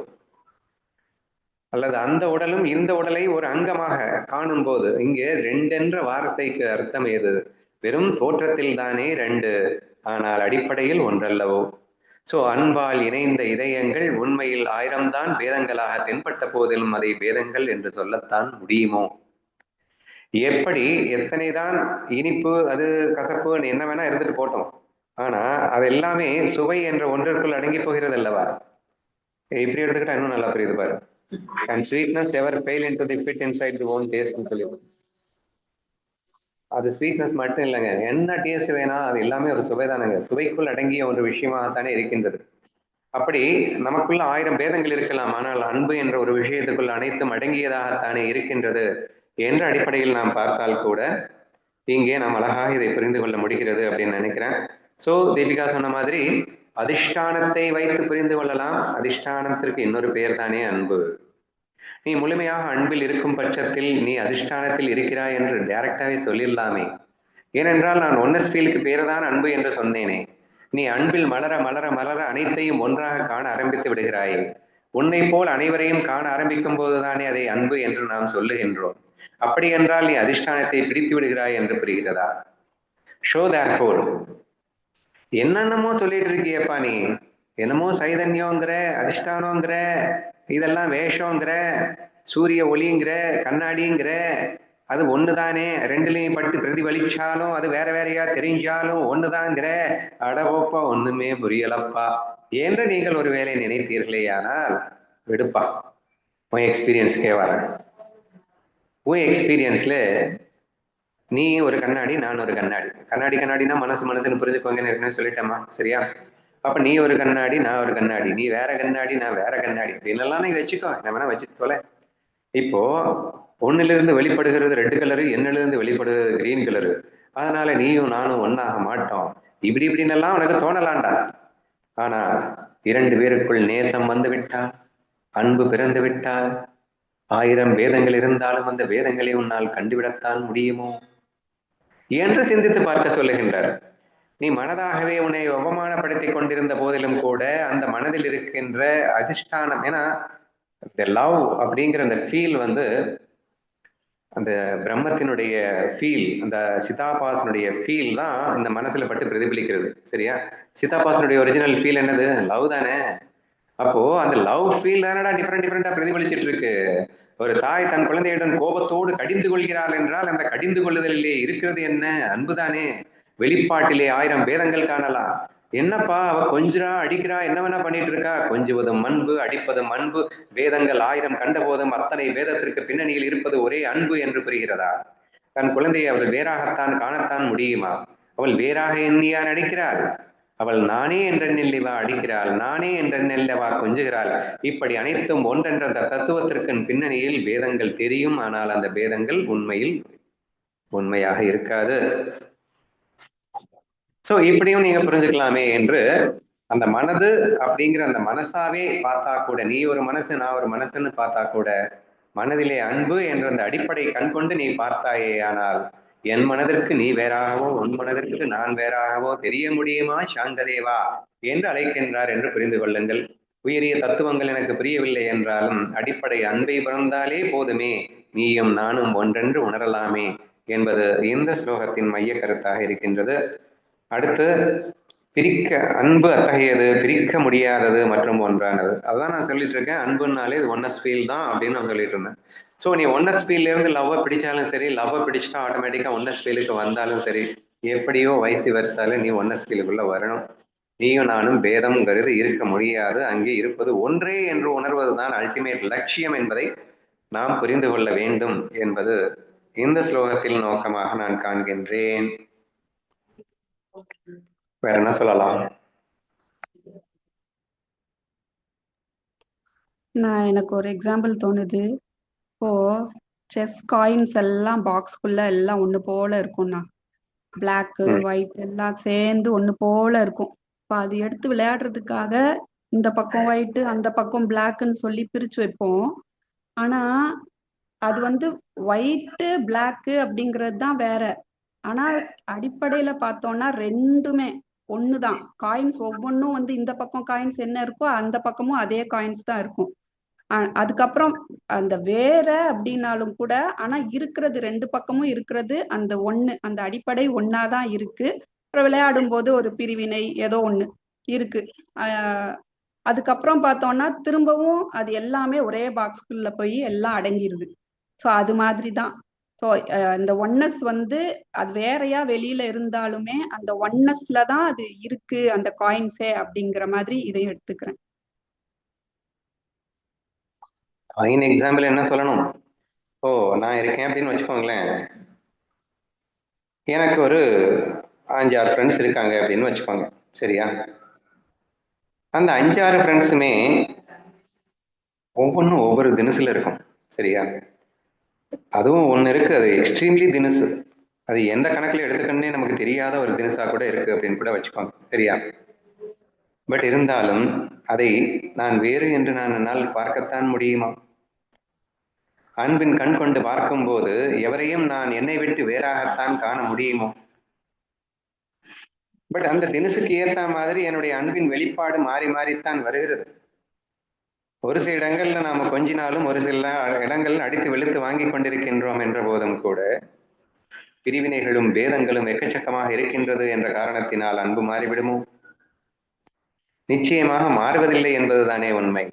அல்லது அந்த உடலும் இந்த உடலை ஒரு அங்கமாக காணும் போது, இங்கே 2 என்ற வார்த்தைக்கு அர்த்தம் ஏது? வெறும் தோற்றத்தில் தானே 2, ஆனால் அடிப்படையில் ஒன்றல்லவோ. சோ அன்பால் இணைந்த இதயங்கள் உண்மையில் 1000 தான் பேதங்களாக தென்பட்ட போதிலும் அதை பேதங்கள் என்று சொல்லத்தான் முடியுமோ? எப்படி எத்தனைதான் இனிப்பு அது கசப்பு என்ன வேணா இருந்துட்டு போட்டோம், ஆனா அது எல்லாமே சுவை என்ற ஒன்றிற்குள் அடங்கி போகிறது அல்லவா. இப்படி எடுத்துக்கிட்டா இன்னும் நல்லா புரியுது பாரு. And sweetness ever fail into the fit inside the own taste ன்னு சொல்லி, அது ஸ்வீட்னஸ் மட்டும் இல்லைங்க, என்ன டேஸ்ட் வேணா அது எல்லாமே ஒரு சுவை தானங்க. சுவைக்குள் அடங்கிய ஒரு விஷயமாகத்தானே இருக்கின்றது. அப்படி நமக்குள்ள 1000 பேதங்கள் இருக்கலாம், ஆனால் அன்பு என்ற ஒரு விஷயத்துக்குள் அனைத்தும் அடங்கியதாகத்தானே இருக்கின்றது என்ற அடிப்படையில் நாம் பார்த்தால் கூட இங்கே நாம் அழகாக இதை புரிந்து கொள்ள முடிகிறது அப்படின்னு நினைக்கிறேன். சோ தீபிகா சொன்ன மாதிரி அதிஷ்டானத்தை வைத்து புரிந்து கொள்ளலாம். அதிஷ்டானத்திற்கு இன்னொரு பெயர் தானே அன்பு. நீ முழுமையாக அன்பில் இருக்கும் பட்சத்தில் நீ அதிஷ்டானத்தில் இருக்கிறாய் என்று டைரக்டாவே சொல்லிடலாமே. ஏனென்றால் நான் ஒன்னஸ் ஃபீலுக்கு பேர் தான் அன்பு என்று சொன்னேனே. நீ அன்பில் மலர மலர மலர அனைத்தையும் ஒன்றாக காண ஆரம்பித்து விடுகிறாயே. உன்னை போல் அனைவரையும் காண ஆரம்பிக்கும் போதுதானே அதை அன்பு என்று நாம் சொல்லுகின்றோம். அப்படி என்றால் நீ அதிஷ்டானத்தை பிடித்து விடுகிறாய் என்று புரிகிறதா? ஷோ தேர்ஃபோர் என்னென்னமோ சொல்லிட்டு இருக்கியப்பா நீ, என்னமோ சைதன்யங்கிற, அதிஷ்டானங்கிற, இதெல்லாம் வேஷங்கிற, சூரிய ஒளிங்கிற, கண்ணாடிங்கிற, அது ஒண்ணுதானே, ரெண்டுலையும் பட்டு பிரதிபலிச்சாலும் அது வேற வேறையா தெரிஞ்சாலும் ஒண்ணுதாங்கிற, அடவோப்பா ஒண்ணுமே புரியலப்பா என்று நீங்கள் ஒரு வேளை நினைத்தீர்களேயானால் விடுப்பா, உன் எக்ஸ்பீரியன்ஸ்க்கே வரேன். உன் எக்ஸ்பீரியன்ஸ்ல நீ ஒரு கண்ணாடி, நான் ஒரு கண்ணாடி. கண்ணாடினா மனசுன்னு புரிஞ்சுக்கோங்கன்னு ஏற்கனவே சொல்லிட்டேம்மா, சரியா? அப்ப நீ ஒரு கண்ணாடி, நான் ஒரு கண்ணாடி, நீ வேற கண்ணாடி, நான் வேற கண்ணாடி, அப்படின்னெல்லாம் நீ வச்சுக்கோ, என்ன வேணா வச்சு தொலை. இப்போ ஒன்னிலிருந்து வெளிப்படுகிறது ரெட் கலரு, என்னிலிருந்து வெளிப்படுகிறது கிரீன் கலரு, அதனால நீயும் நானும் ஒன்னாக மாட்டோம், இப்படின்னு எல்லாம் உனக்கு தோணலாண்டா. ஆனா 2 பேருக்குள் நேசம் வந்து விட்டால், அன்பு பிறந்து விட்டால், 1000 வேதங்கள் இருந்தாலும் அந்த வேதங்களை உன்னால் கண்டுவிடத்தான் முடியுமோ என்று சிந்தித்து பார்க்க சொல்லுகின்றார். நீ மனதாகவே உன்னை அவமானப்படுத்திக் கொண்டிருந்த போதிலும் கூட அந்த மனதில் இருக்கின்ற அதிஷ்டானம், ஏன்னா இந்த லவ் அப்படிங்கிற அந்த ஃபீல் வந்து அந்த பிரம்மத்தினுடைய ஃபீல், அந்த சிதாபாசனுடைய ஃபீல் தான் இந்த மனசுல பட்டு பிரதிபலிக்கிறது, சரியா? சிதாபாசனுடைய ஒரிஜினல் ஃபீல் என்னது? லவ் தானே. அப்போ அந்த லவ் ஃபீல் தானடா டிஃப்ரெண்டா பிரதிபலிச்சிட்டு இருக்கு. ஒரு தாய் தன் குழந்தையுடன் கோபத்தோடு கடிந்து கொள்கிறாள் என்றால் அந்த கடிந்து கொள்ளுதலிலே இருக்கிறது என்ன? அன்புதானே. வெளிப்பாட்டிலே 1000 பேதங்கள் காணலாம். என்னப்பா அவ கொஞ்சரா அடிக்கிறா, என்ன வேணா பண்ணிட்டு இருக்கா? கொஞ்சுவதும் அன்பு, அடிப்பதும் அன்பு. வேதங்கள் 1000 கண்ட போதும் அத்தனை வேதத்திற்கு பின்னணியில் இருப்பது ஒரே அன்பு என்று புரிகிறதா? தன் குழந்தையை அவள் வேறாகத்தான் காணத்தான் முடியுமா? அவள் வேறாக எண்ணியா நடிக்கிறாள்? அவள் நானே என்றெண்ணில்லவா அடிக்கிறாள், நானே என்றெண்ணில்லவா கொஞ்சுகிறாள். இப்படி அனைத்தும் ஒன்றென்ற அந்த தத்துவத்திற்கு பின்னணியில் வேதங்கள் தெரியும். ஆனால் அந்த வேதங்கள் உண்மையில் உண்மையாக இருக்காது. சோ இப்படியும் நீங்க புரிஞ்சுக்கலாமே என்று அந்த மனது அப்படிங்கிற அந்த மனசாவே பார்த்தா கூட, நீ ஒரு மனசு நான் ஒரு மனசுன்னு பார்த்தா கூட, மனதிலே அன்பு என்ற அந்த அடிப்படை கண்கொண்டு நீ பார்த்தாயே, ஆனால் என் மனதிற்கு நீ வேறாகவோ உன் மனதிற்கு நான் வேறாகவோ தெரிய முடியுமா சாந்ததேவா என்று அழைக்கின்றார் என்று புரிந்து கொள்ளுங்கள். உயரிய தத்துவங்கள் எனக்கு புரியவில்லை என்றாலும் அடிப்படை அன்பை பிறந்தாலே போதுமே, நீயும் நானும் ஒன்றென்று உணரலாமே என்பது இந்த ஸ்லோகத்தின் மைய கருத்தாக இருக்கின்றது. அடுத்து பிரிக்க, அன்பு அத்தகையது, பிரிக்க முடியாதது மற்றும் ஒன்றானது. அதுதான் நான் சொல்லிட்டு இருக்கேன். அன்புனாலே இது ஒன்னஸ் ஃபீல் தான் அப்படின்னு நான் சொல்லிட்டு இருந்தேன். ஸோ நீ ஒன்னஸ் ஃபீல்ல இருந்து லவ்வை பிடிச்சாலும் சரி, லவ்வை பிடிச்சிட்டா ஆட்டோமேட்டிக்கா ஒன்னஸ் ஃபீலுக்கு வந்தாலும் சரி, எப்படியோ வயசு வருஷால நீ ஒன்னஸ் ஃபீலுக்குள்ள வரணும். நீயும் நானும் பேதம்ங்கிறது இருக்க முடியாது. அங்கே இருப்பது ஒன்றே என்று உணர்வதுதான் அல்டிமேட் லட்சியம் என்பதை நாம் புரிந்து கொள்ள வேண்டும் என்பது இந்த ஸ்லோகத்தில் நோக்கமாக நான் காண்கின்றேன். வேற என்ன சொல்லலாம்? எனக்கு ஒரு எக்ஸாம்பிள் தோணுது. இப்போ செஸ் காயின்ஸ் எல்லாம் பாக்ஸ்குள்ள எல்லாம் ஒண்ணு போல இருக்கும்னா, பிளாக் ஒயிட் எல்லாம் சேர்ந்து ஒண்ணு போல இருக்கும். இப்போ அது எடுத்து விளையாடுறதுக்காக இந்த பக்கம் ஒயிட் அந்த பக்கம் பிளாக்னு சொல்லி பிரிச்சு வைப்போம். ஆனா அது வந்து ஒயிட்டு பிளாக்கு அப்படிங்கிறது தான் வேற. ஆனா அடிப்படையில பார்த்தோம்னா ரெண்டுமே ஒண்ணுதான். காயின்ஸ் ஒவ்வொன்றும் வந்து இந்த பக்கம் காயின்ஸ் என்ன இருக்கோ அந்த பக்கமும் அதே காயின்ஸ் தான் இருக்கும். அதுக்கப்புறம் அந்த வேற அப்படின்னாலும் கூட ஆனா இருக்கிறது ரெண்டு பக்கமும் இருக்கிறது அந்த ஒண்ணு, அந்த அடிப்படை ஒன்னாதான் இருக்கு. அப்புறம் விளையாடும் போது ஒரு பிரிவினை ஏதோ ஒண்ணு இருக்கு. அதுக்கப்புறம் பார்த்தோம்னா திரும்பவும் அது எல்லாமே ஒரே பாக்ஸ்குள்ள போய் எல்லாம் அடங்கிடுது. ஸோ அது மாதிரி தான். ஸோ இந்த ஒன்னஸ் வந்து அது வேறையா வெளியில இருந்தாலுமே அந்த ஒன்னஸ்ல தான் அது இருக்கு அந்த காயின்ஸே அப்படிங்கிற மாதிரி இதையும் எடுத்துக்கிறேன். காயின் எக்ஸாம்பிள் என்ன சொல்லணும்? ஓ நான் இருக்கேன் அப்படின்னு வச்சுக்கோங்களேன். எனக்கு ஒரு 5-6 ஃப்ரெண்ட்ஸ் இருக்காங்க அப்படின்னு வச்சுக்கோங்க, சரியா? அந்த 5-6 ஃப்ரெண்ட்ஸுமே ஒவ்வொன்றும் ஒவ்வொரு தினசுல இருக்கும். சரியா? அதுவும் ஒன்று இருக்கு, அது எக்ஸ்ட்ரீம்லி தினசு. அது எந்த கணக்குல எடுத்துக்கணுன்னே நமக்கு தெரியாத ஒரு தினசா கூட இருக்கு அப்படின்னு கூட வச்சுக்கோங்க. சரியா? பட் இருந்தாலும் அதை நான் வேறு என்று நான் என்னால் பார்க்கத்தான் முடியுமா? அன்பின் கண் கொண்டு பார்க்கும்போது எவரையும் நான் என்னை விட்டு வேறாகத்தான் காண முடியுமோ? பட் அந்த தினசுக்கு ஏத்த மாதிரி என்னுடைய அன்பின் வெளிப்பாடு மாறி மாறித்தான் வருகிறது. ஒரு சில இடங்கள்ல நாம கொஞ்சினாலும் ஒரு சில இடங்கள் அடித்து வெளுத்து வாங்கி கொண்டிருக்கின்றோம் என்ற போதும் கூட பிரிவினைகளும் பேதங்களும் எக்கச்சக்கமாக இருக்கின்றது என்ற காரணத்தினால் அன்பு மாறிவிடுமோ? நிச்சயமாக மாறுவதில்லை என்பதுதானே உண்மை.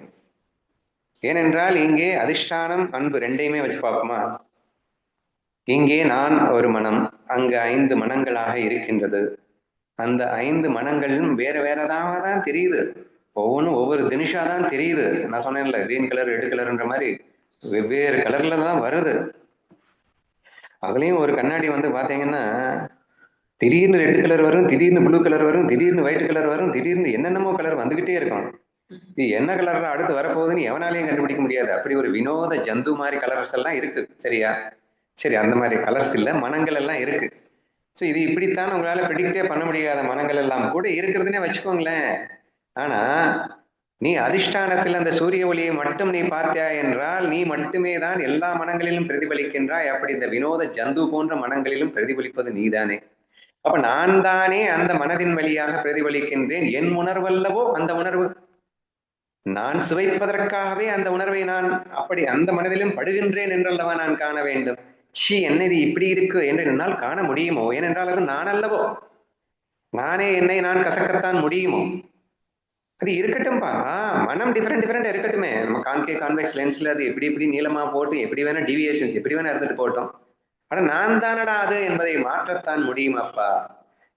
ஏனென்றால் இங்கே அதிஷ்டானம் அன்பு ரெண்டையுமே வச்சு பார்ப்போமா? இங்கே நான் ஒரு மனம், அங்கு 5 மனங்களாக இருக்கின்றது. அந்த 5 மனங்களும் வேற வேறதாக தான் தெரியுது. ஒவ்வொன்றும் ஒவ்வொரு தினிஷா தான் தெரியுது. நான் சொன்னேன்ல, கிரீன் கலர் ரெட் கலர்ன்ற மாதிரி வெவ்வேறு கலர்ல தான் வருது. அதுலயும் ஒரு கண்ணாடி வந்து பாத்தீங்கன்னா திடீர்னு ரெட் கலர் வரும், திடீர்னு ப்ளூ கலர் வரும், திடீர்னு ஒயிட் கலர் வரும், திடீர்னு என்னென்னமோ கலர் வந்துகிட்டே இருக்கும். இது என்ன கலர்ல அடுத்து வரப்போகுதுன்னு எவனாலையும் கண்டுபிடிக்க முடியாது. அப்படி ஒரு வினோத ஜந்து மாதிரி கலர்ஸ் எல்லாம் இருக்கு. சரியா? சரி, அந்த மாதிரி கலர்ஸ் இல்ல, மனங்கள் எல்லாம் இருக்கு. ஸோ இது இப்படித்தான் உங்களால ப்ரெடிக்டே பண்ண முடியாத மனங்கள் எல்லாம் கூட இருக்கிறதுனே வச்சுக்கோங்களேன். ஆனா நீ அதிஷ்டானத்தில் அந்த சூரிய ஒளியை மட்டும் நீ பார்த்தியா என்றால் நீ மட்டுமே தான் எல்லா மனங்களிலும் பிரதிபலிக்கின்றாய். அப்படி இந்த வினோத ஜந்து போன்ற மனங்களிலும் பிரதிபலிப்பது நீதானே. அப்ப நான் தானே அந்த மனதின் வழியாக பிரதிபலிக்கின்றேன். என் உணர்வல்லவோ அந்த உணர்வு. நான் சுவைப்பதற்காகவே அந்த உணர்வை நான் அப்படி அந்த மனதிலும் படுகின்றேன் என்றல்லவா நான் காண வேண்டும். சி, என்னது இப்படி இருக்கு என்று என்னால் காண முடியுமோ? ஏனென்றால் அது நான் அல்லவோ. நானே என்னை நான் கசக்கத்தான் முடியுமோ? அது இருக்கட்டும்பா, மனம் டிஃப்ரெண்ட் இருக்கட்டுமே. நம்ம கான்வெக்ஸ் லென்ஸ்ல அது எப்படி எப்படி நீளமா போட்டு எப்படி வேணா டிவியேஷன்ஸ் எப்படி வேணா இருந்துட்டு போட்டோம். ஆனா நான் தானடா அது என்பதை மாற்றத்தான் முடியுமாப்பா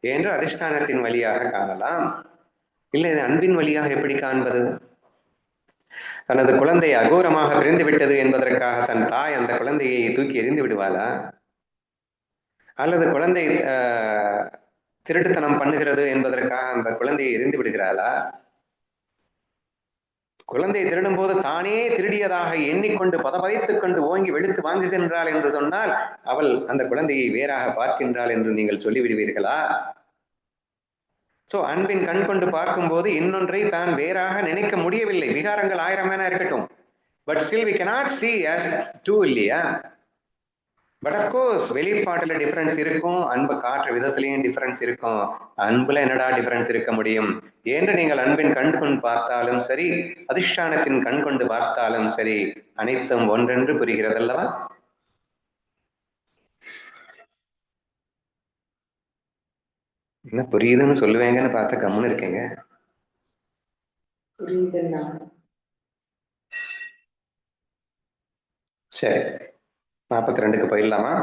என்று அதிஷ்டானத்தின் வழியாக காணலாம். இல்லை, இது அன்பின் வழியாக எப்படி காண்பது? தனது குழந்தை அகோரமாக பிரிந்து விட்டது என்பதற்காக தன் தாய் அந்த குழந்தையை தூக்கி எறிந்து விடுவாளா? அல்லது குழந்தை திருட்டுத்தனம் பண்ணுகிறது என்பதற்காக அந்த குழந்தையை எரிந்து விடுகிறாளா? குழந்தை திருடும் போது தானே திருடியதாக எண்ணிக்கொண்டு பதபதைத்துக் கொண்டு ஓங்கி வெளுத்து வாங்குகின்றாள் என்று சொன்னால் அவள் அந்த குழந்தையை வேறாக பார்க்கின்றாள் என்று நீங்கள் சொல்லிவிடுவீர்களா? சோ அன்பின் கண் கொண்டு பார்க்கும் போது இன்னொன்றை தான் வேறாக நினைக்க முடியவில்லை. விகாரங்கள் 1000 வேணா இருக்கட்டும், but still we cannot see as two, இல்லையா? பட் அப்கோர்ஸ் வெளிப்பாட்டுல டிஃபரன்ஸ் இருக்கும், அன்பு காட்டுற விதத்திலையும் டிஃபரன்ஸ் இருக்கும். அன்புல என்னடா டிஃபரன்ஸ் இருக்க முடியும் என்று நீங்கள் அன்பின் கண் கொண்டு பார்த்தாலும் சரி, அதிஷ்டானத்தின் கண் கொண்டு பார்த்தாலும் சரி, அனைத்தும் ஒன்றென்று புரிகிறது அல்லவா? என்ன புரியுதுன்னு சொல்லுவேங்கன்னு பார்த்த கம்முன்னு இருக்கீங்க. புரியுதுன்னா சரி, 42க்கு போயிடலாமா?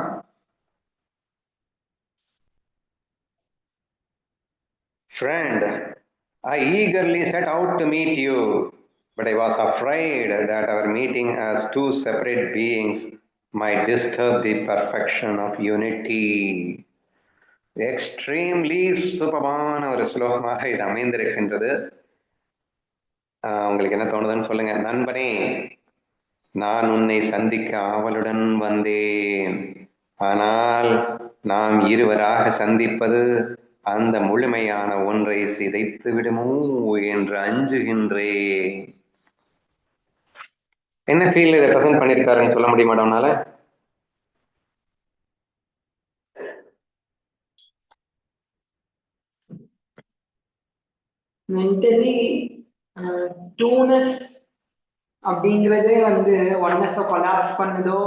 Friend, I eagerly set out to meet you, but I was afraid that our meeting as two separate beings might disturb the perfection of unity. Extremely சூப்பரான ஒரு ஸ்லோகமாக இது அமைந்திருக்கின்றது. உங்களுக்கு என்ன தோணுதுன்னு சொல்லுங்க. நண்பனே, நான் உன்னை சந்திக்க ஆவலுடன் வந்தேன். ஆனால் நாம் இருவராக சந்திப்பது அந்த முழுமையான ஒன்றை சிதைத்து விடுமோ என்று அஞ்சுகின்றேன். என்ன ஃபீல் இதை பிரசன்ட் பண்ணிருக்காருன்னு சொல்ல முடியுமா உன்னால? மென்டலி டூனஸ் அப்படிங்கிறதே வந்து ஒன்னஸை கொலாப்ஸ் பண்ணுதோ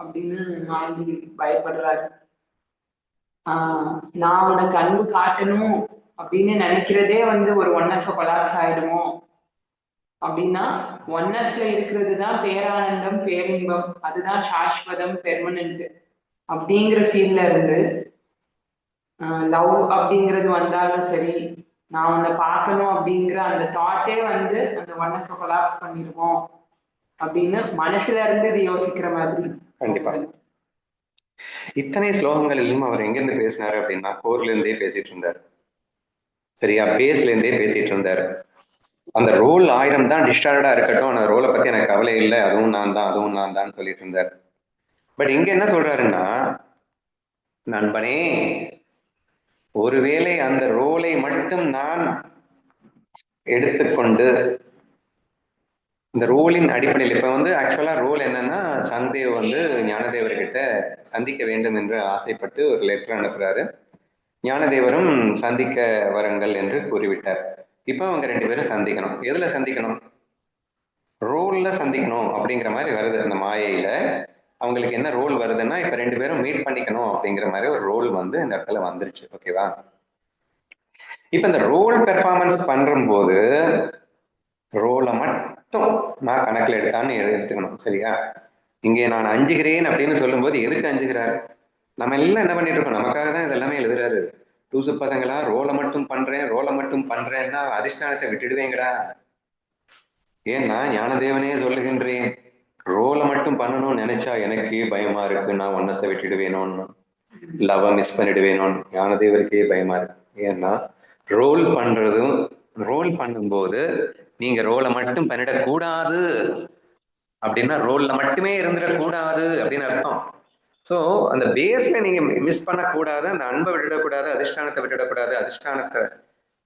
அப்படின்னு மாந்தி பயப்படுறாரு. நான் உனக்கு அன்பு காட்டணும் அப்படின்னு நினைக்கிறதே வந்து ஒரு ஒன்னஸை கொலாப்ஸ் ஆயிடுமோ அப்படின்னா, ஒன்னஸ்ல இருக்கிறது தான் பேரானந்தம், பேரின்பம், அதுதான் சாஸ்வதம், பெர்மனன்ட் அப்படிங்கிற ஃபீல்ட்ல இருந்து லவ் அப்படிங்கிறது வந்தாலும் சரி, நான் உன்னை பார்க்கணும் அப்படிங்கிற அந்த தாட்டே வந்து அந்த ஒன்னஸை கொலாப்ஸ் பண்ணிடுவோம் அப்படின்னு மனசுல இருந்து இது யோசிக்கிற மாதிரி. கண்டிப்பா இத்தனை ஸ்லோகங்களிலும் அவர் எங்கிருந்து பேசினாரு அப்படின்னா, கோர்ல இருந்தே பேசிட்டு இருந்தார். சரியா? பேஸ்ல இருந்தே பேசிட்டு இருந்தார். அந்த ரோல் 1000 தான் டிஸ்டார்டா இருக்கட்டும், அந்த ரோலை பத்தி எனக்கு கவலை இல்லை, அதுவும் நான் தான் அதுவும் நான் தான் சொல்லிட்டு இருந்தார். பட் இங்க என்ன சொல்றாருன்னா, நண்பனே, ஒருவேளை அந்த ரோலை மட்டும் நான் எடுத்துக்கொண்டு இந்த ரோலின் அடிப்படையில் இப்ப வந்து ஆக்சுவலா ரோல் என்னன்னா, சந்தேவ் வந்து ஞானதேவர்கிட்ட சந்திக்க வேண்டும் என்று ஆசைப்பட்டு ஒரு லெட்டர் அனுப்புறாரு. ஞானதேவரும் சந்திக்க வருங்கள் என்று கூறிவிட்டார். இப்ப அவங்க 2 பேரும் சந்திக்கணும். எதுல சந்திக்கணும்? ரோல்ல சந்திக்கணும் அப்படிங்கிற மாதிரி வருது. அந்த மாயையில அவங்களுக்கு என்ன ரோல் வருதுன்னா, இப்ப 2 பேரும் மீட் பண்ணிக்கணும் அப்படிங்கிற மாதிரி ஒரு ரோல் வந்து இந்த இடத்துல வந்துருச்சு. ஓகேவா? இப்ப இந்த ரோல் பெர்ஃபார்மன்ஸ் பண்ணும்போது ரோலை மட்டும் நான் கணக்கில் எடுத்தான்னு எடுத்துக்கணும். சரியா? இங்கே நான் அஞ்சுகிறேன் அப்படின்னு சொல்லும்போது எதுக்கு அஞ்சுகிறார்? நம்ம எல்லாம் என்ன பண்ணிட்டு இருக்கோம்? நமக்காக தான் இதெல்லாமே எழுதுறாரு. டூசு பசங்களா, ரோலை மட்டும் பண்றேன்னா அதிஷ்டானத்தை விட்டுடுவேங்கடா. ஏன்னா ஞானதேவனே சொல்லுகின்றேன், ரோலை மட்டும் பண்ணணும்னு நினைச்சா எனக்கே பயமா இருக்கு, நான் ஒன்னஸை விட்டுடுவேணும்னு, லவ மிஸ் பண்ணிடுவேணும்னு ஞானதேவருக்கே பயமா இருக்கு. ஏன்னா ரோல் பண்ணும்போது நீங்க ரோலை மட்டும் பண்ணிடக்கூடாது அப்படின்னா, ரோல்ல மட்டுமே இருந்துடக்கூடாது அப்படின்னு அர்த்தம். ஸோ அந்த பேஸ்ல நீங்க மிஸ் பண்ணக்கூடாது, அந்த அன்பை விட்டுடக்கூடாது, அதிஷ்டானத்தை விட்டுடக்கூடாது, அதிஷ்டானத்தை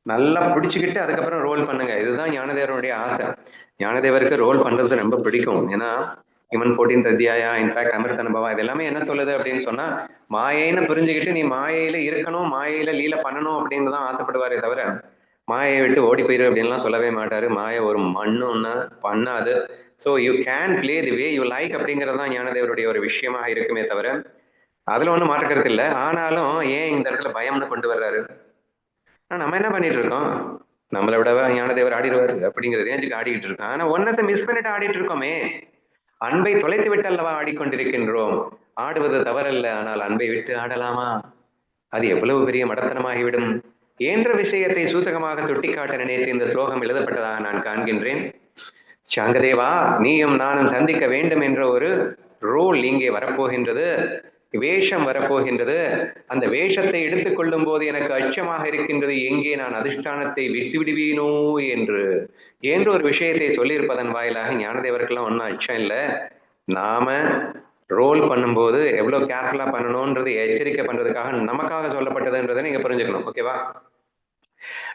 நல்லா பிடிச்சிக்கிட்டு அதுக்கப்புறம் ரோல் பண்ணுங்க. இதுதான் ஞானதேவருடைய ஆசை. ஞானதேவருக்கு ரோல் பண்றது ரொம்ப பிடிக்கும். ஏன்னா இவன் 14th அத்தியாயா, இன்ஃபேக்ட் அமிர்த அனுபவம், இது எல்லாமே என்ன சொல்லுது அப்படின்னு சொன்னா, மாயைன்னு புரிஞ்சுக்கிட்டு நீ மாயையில இருக்கணும், மாயையில லீல பண்ணணும் அப்படின்னு தான் ஆசைப்படுவாரே தவிர மாயை விட்டு ஓடி போயிரு அப்படின்லாம் சொல்லவே மாட்டாரு. மாயை ஒரு மண்ணுன்னா பண்ணாது. So you can play the way you like அப்படிங்கிறது தான் ஞானதேவருடைய ஒரு விஷயமாக இருக்குமே தவிர அதுல ஒன்றும் மாற்றுக்கிறது இல்லை. ஆனாலும் ஏன் இந்த இடத்துல பயம்னு கொண்டு வர்றாரு? நம்ம என்ன பண்ணிட்டு இருக்கோம்? நம்மளை விட ஞானதேவர் ஆடிடுவாரு அப்படிங்கிற ரேஞ்சுக்கு ஆடிக்கிட்டு இருக்கோம். ஆனா ஒன்னத்தை மிஸ் பண்ணிட்டு ஆடிட்டு இருக்கோமே. அன்பை தொலைத்து விட்டு அல்லவா ஆடிக்கொண்டிருக்கின்றோம். ஆடுவது தவறல்ல, ஆனால் அன்பை விட்டு ஆடலாமா? அது எவ்வளவு பெரிய மடத்தனமாகிவிடும் என்ற விஷயத்தை சூசகமாக சுட்டிக்காட்ட நினைத்து இந்த ஸ்லோகம் எழுதப்பட்டதாக நான் காண்கின்றேன். சாங்கதேவா, நீயும் நானும் சந்திக்க வேண்டும் என்ற ஒரு ரோல் இங்கே வரப்போகின்றது, வேஷம் வரப்போகின்றது. அந்த வேஷத்தை எடுத்துக்கொள்ளும் போது எனக்கு அச்சமாக இருக்கின்றது, எங்கே நான் அதிஷ்டானத்தை விட்டு விடுவேனோ என்று ஒரு விஷயத்தை சொல்லியிருப்பதன் வாயிலாக ஞானதேவருக்கெல்லாம் ஒன்றும் அச்சம் இல்லை. நாம ரோல் பண்ணும்போது எவ்வளவு கேர்ஃபுல்லா பண்ணணும்ன்றது எச்சரிக்கை பண்றதுக்காக நமக்காக சொல்லப்பட்டதுன்றதை நீங்க புரிஞ்சுக்கணும். ஓகேவா?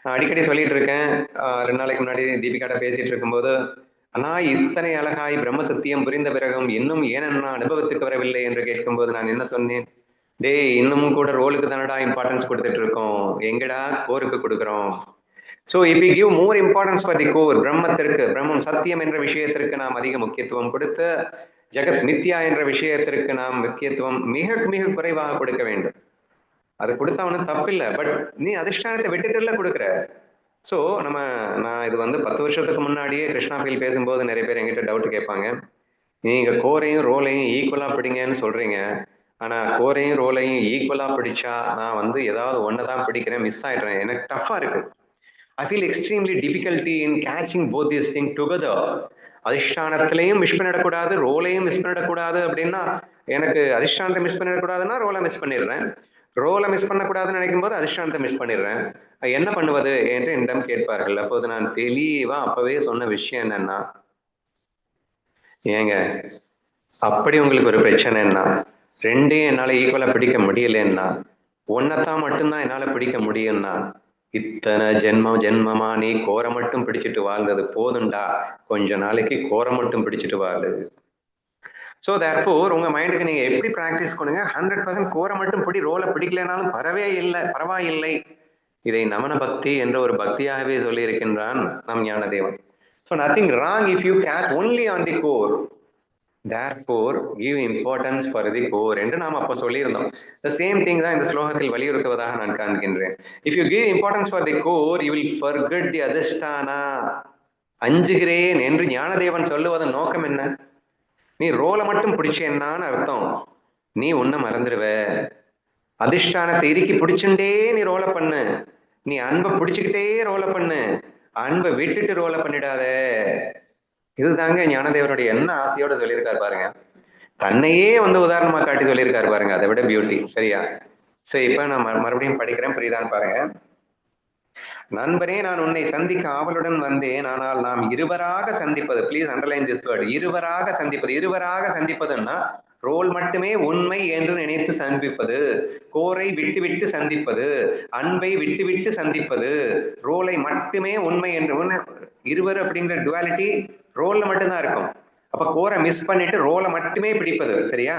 நான் அடிக்கடி சொல்லிட்டு இருக்கேன். 2 நாளைக்கு முன்னாடி தீபிகாட்ட பேசிட்டு இருக்கும்போது, ஆனா இத்தனை அழகாய் பிரம்ம சத்தியம் புரிந்த பிறகும் இன்னும் ஏனென்னா அனுபவத்துக்கு வரவில்லை என்று கேட்கும்போது நான் என்ன சொன்னேன்? டேய், இன்னமும் கூட ரோலுக்கு தானடா இம்பார்ட்டன்ஸ் கொடுத்துட்டு இருக்கோம், எங்கடா கோருக்கு கொடுக்குறோம்? So if you give more importance for the core, பிரம்மம் சத்தியம் என்ற விஷயத்திற்கு நாம் அதிக முக்கியத்துவம் கொடுத்து, ஜெகத் மித்யா என்ற விஷயத்திற்கு நாம் முக்கியத்துவம் மிக மிக குறைவாக கொடுக்க வேண்டும். அது கொடுத்தா ஒன்றும் தப்பில்லை. பட் நீ அதிஷ்டானத்தை விட்டுட்டுல கொடுக்குற. ஸோ நான் இது வந்து 10 வருஷத்துக்கு முன்னாடியே கிருஷ்ணா ஃபீல் பேசும்போது நிறைய பேர் என்கிட்ட டவுட் கேட்பாங்க. நீங்க கோரையும் ரோலையும் ஈக்குவலா பிடிங்கன்னு சொல்றீங்க, ஆனா கோரையும் ரோலையும் ஈக்குவலா பிடிச்சா நான் வந்து ஏதாவது ஒன்றை தான் பிடிக்கிறேன், மிஸ் ஆயிடுறேன், எனக்கு டஃபா இருக்கு. I feel extremely difficulty in catching both these things together. அதிஷ்டானத்திலையும் மிஸ் பண்ணிடக்கூடாது, ரோலையும் மிஸ் பண்ணிடக்கூடாது. அப்படின்னா எனக்கு அதிஷ்டானத்தை மிஸ் பண்ணிடக்கூடாதுன்னா ரோலை மிஸ் பண்ணிடுறேன், ரோலை மிஸ் பண்ணக்கூடாதுன்னு நினைக்கும் போது அதிஷ்டானத்தை மிஸ் பண்ணிடுறேன். என்ன பண்ணுவது என்று என்னிடம் கேட்பார்கள். அப்போது நான் தெளிவா அப்பவே சொன்ன விஷயம் என்னன்னா, ஏங்க அப்படி உங்களுக்கு ஒரு பிரச்சனைன்னா, ரெண்டையும் என்னால ஈக்குவலா பிடிக்க முடியலன்னா, ஒன்னத்தான் மட்டும்தான் என்னால பிடிக்க முடியும்னா, இத்தனை ஜென்மமா நீ கோரை மட்டும் பிடிச்சிட்டு வாழ்ந்தது போதுண்டா, கொஞ்ச நாளைக்கு கோரை மட்டும் பிடிச்சிட்டு வாழ்ந்தது. ஸோ தேர்ஃபோர் உங்க மைண்டுக்கு நீங்க எப்படி பிராக்டிஸ் பண்ணுங்க, 100% கோரை மட்டும் பிடி, ரோலை பிடிக்கலனாலும் பரவாயில்லை. இதை நமன பக்தி என்ற ஒரு பக்தியாகவே சொல்லி இருக்கின்றான் நம் Gnanadevan. So nothing wrong if you care only on the core, therefore give importance for the core என்று நாம் அப்போ சொல்லியிருந்தோம். The same thing தான் இந்த ஸ்லோகத்தில் வலியுறுத்துவதாக நான் காண்கின்றேன். If you give importance for the core, you will forget the adhisthana. அஞ்சுகிறேன் என்று ஞானதேவன் சொல்லுவதன் நோக்கம் என்ன? நீ ரோலை மட்டும் பிடிச்சேன்னான்னு அர்த்தம். நீ உன்னை மறந்துடுவ. அதிஷ்டானத்தை இறுக்கி பிடிச்சுட்டே நீ ரோலை பண்ணு, நீ அன்பை பிடிச்சுக்கிட்டே ரோலை பண்ணு, அன்பை விட்டுட்டு ரோலை பண்ணிடாத. இதுதாங்க ஞானதேவருடைய என்ன ஆசையோட சொல்லியிருக்காரு பாருங்க. தன்னையே வந்து உதாரணமா காட்டி சொல்லியிருக்காரு பாருங்க, அதை விட பியூட்டி. சரியா? சோ இப்ப நான் மறுபடியும் படிக்கிறேன், புரியுதான்னு பாருங்க. நண்பனே, நான் உன்னை சந்திக்க ஆவலுடன் வந்தேன், ஆனால் நாம் இருவராக சந்திப்பது, ப்ளீஸ் அண்டர்லைன் திஸ் வேர்ட், இருவராக சந்திப்பது. இருவராக சந்திப்பதுன்னா ரோல் மட்டுமே உண்மை என்று நினைத்து சந்திப்பது, கோரை விட்டுவிட்டு சந்திப்பது, அன்பை விட்டுவிட்டு சந்திப்பது, ரோலை மட்டுமே உண்மை என்று இருவர் அப்படிங்கிற டுவாலிட்டி ரோல்ல மட்டும்தான் இருக்கும். அப்ப கோரை மிஸ் பண்ணிட்டு ரோலை மட்டுமே பிடிப்பது. சரியா?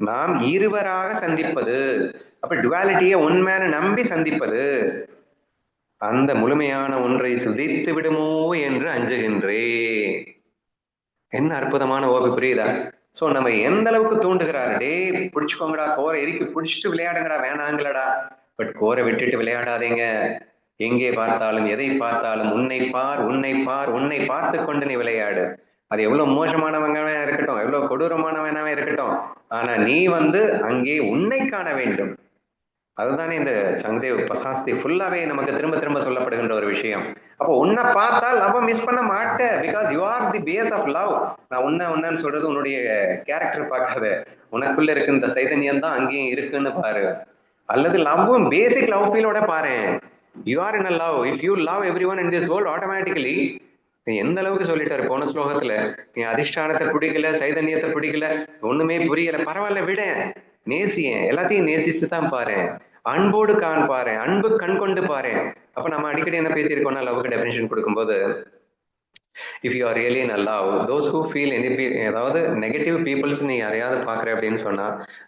நாம் இருவராக சந்திப்பது, அப்ப டுவாலிட்டியை உண்மையான நம்பி சந்திப்பது. அந்த முழுமையான ஒன்றை சுதித்து விடுமோ என்று அஞ்சுகின்றேன். என்ன அற்புதமான ஓபி, புரியுதா? சோ நம்ம எந்த அளவுக்கு தூண்டுகிறாரு, டே பிடிச்சுக்கோங்கடா, கோரை இறுக்கி பிடிச்சிட்டு விளையாடுங்கடா, வேணாங்களடா. பட் கோரை விட்டுட்டு விளையாடாதீங்க. எங்கே பார்த்தாலும் எதை பார்த்தாலும் உன்னை பார், உன்னை பார், உன்னை பார்த்து கொண்டு நீ விளையாடு. அது எவ்வளவு மோசமானவங்கவே இருக்கட்டும், எவ்வளவு கொடூரமானவனாவே இருக்கட்டும், ஆனா நீ அங்கே உன்னை காண வேண்டும். அதுதானே இந்த சங்கதேவ் பசாஸ்தி ஃபுல்லாவே நமக்கு திரும்ப திரும்ப சொல்லப்படுகின்ற ஒரு விஷயம். அப்போ உன்னை பார்த்தா லவ் மிஸ் பண்ண மாட்டேன், because you are the face of love. நான் உன்னன்னு சொல்றது உன்னுடைய கேரக்டர் பார்க்காத, உனக்குள்ள இருக்க இந்த சைதன்யம் தான் அங்கேயும் இருக்குன்னு பாரு. அல்லது லவ்வும் பேசிக் லவ் ஃபீலோட பாரு. You are in a love, if you love every one in this world, automatically எந்த அளவுக்கு சொல்லிட்டாரு போன ஸ்லோகத்துல, நீ அதிஷ்டானத்தை பிடிக்கல, சைதன்யத்தை பிடிக்கல, ஒண்ணுமே புரியல, பரவாயில்ல விட, நேசியேன், எல்லாத்தையும் நேசிச்சு தான் பாரு, அன்போடு காண் பாரு, அன்பு கண் கொண்டு பாரு. அப்ப நம்ம அடிக்கடி என்ன பேசியிருக்கோம்னா, லவ்வுக்கு டெஃபினிஷன் கொடுக்கும்போது, if you are really in love, those who feel அதாவது நெகட்டிவ் பீப்புள்ஸ் நீ யாரையாவது பாக்குற அப்படின்னு சொன்னா,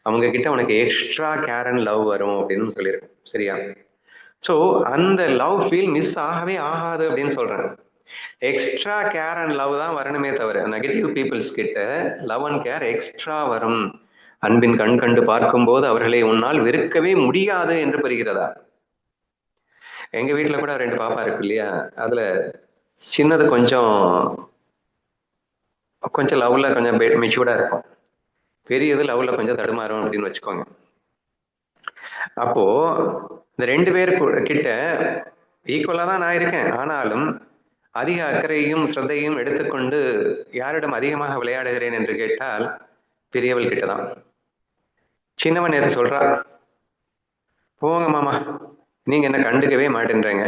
அவங்க கிட்ட உனக்கு எக்ஸ்ட்ரா கேர் அண்ட் லவ் வரும் அப்படின்னு சொல்லியிருக்கோம். சரியா? ஸோ அந்த லவ் ஃபீல் மிஸ் ஆகவே ஆகாது அப்படின்னு சொல்றேன். எக்ஸ்ட்ரா கேர் அண்ட் லவ் தான் வரணுமே தவிர, நெகட்டிவ் பீப்புள்ஸ் கிட்ட லவ் அண்ட் கேர் எக்ஸ்ட்ரா வரும். அன்பின் கண் கண்டு பார்க்கும்போது அவர்களை உன்னால் வெறுக்கவே முடியாது என்று பெறுகிறதா? எங்க வீட்டுல கூட 2 பாப்பா இருக்கு இல்லையா, அதுல சின்னது கொஞ்சம் லவ்ல கொஞ்சம் மெச்சூர்டா இருக்கும், பெரியது லவ்ல கொஞ்சம் தடுமாறும் அப்படின்னு வச்சுக்கோங்க. அப்போ இந்த 2 பேர் கிட்ட ஈக்குவலா தான் நான் இருக்கேன், ஆனாலும் அதிக அக்கறையும் ஸ்ரத்தையும் எடுத்துக்கொண்டு யாரிடம் அதிகமாக விளையாடுகிறேன் என்று கேட்டால் பெரியவள் கிட்டதான். சின்னவன் எது சொல்றா, போங்க மாமா, நீங்க என்ன கண்டுக்கவே மாட்டேன்றீங்க.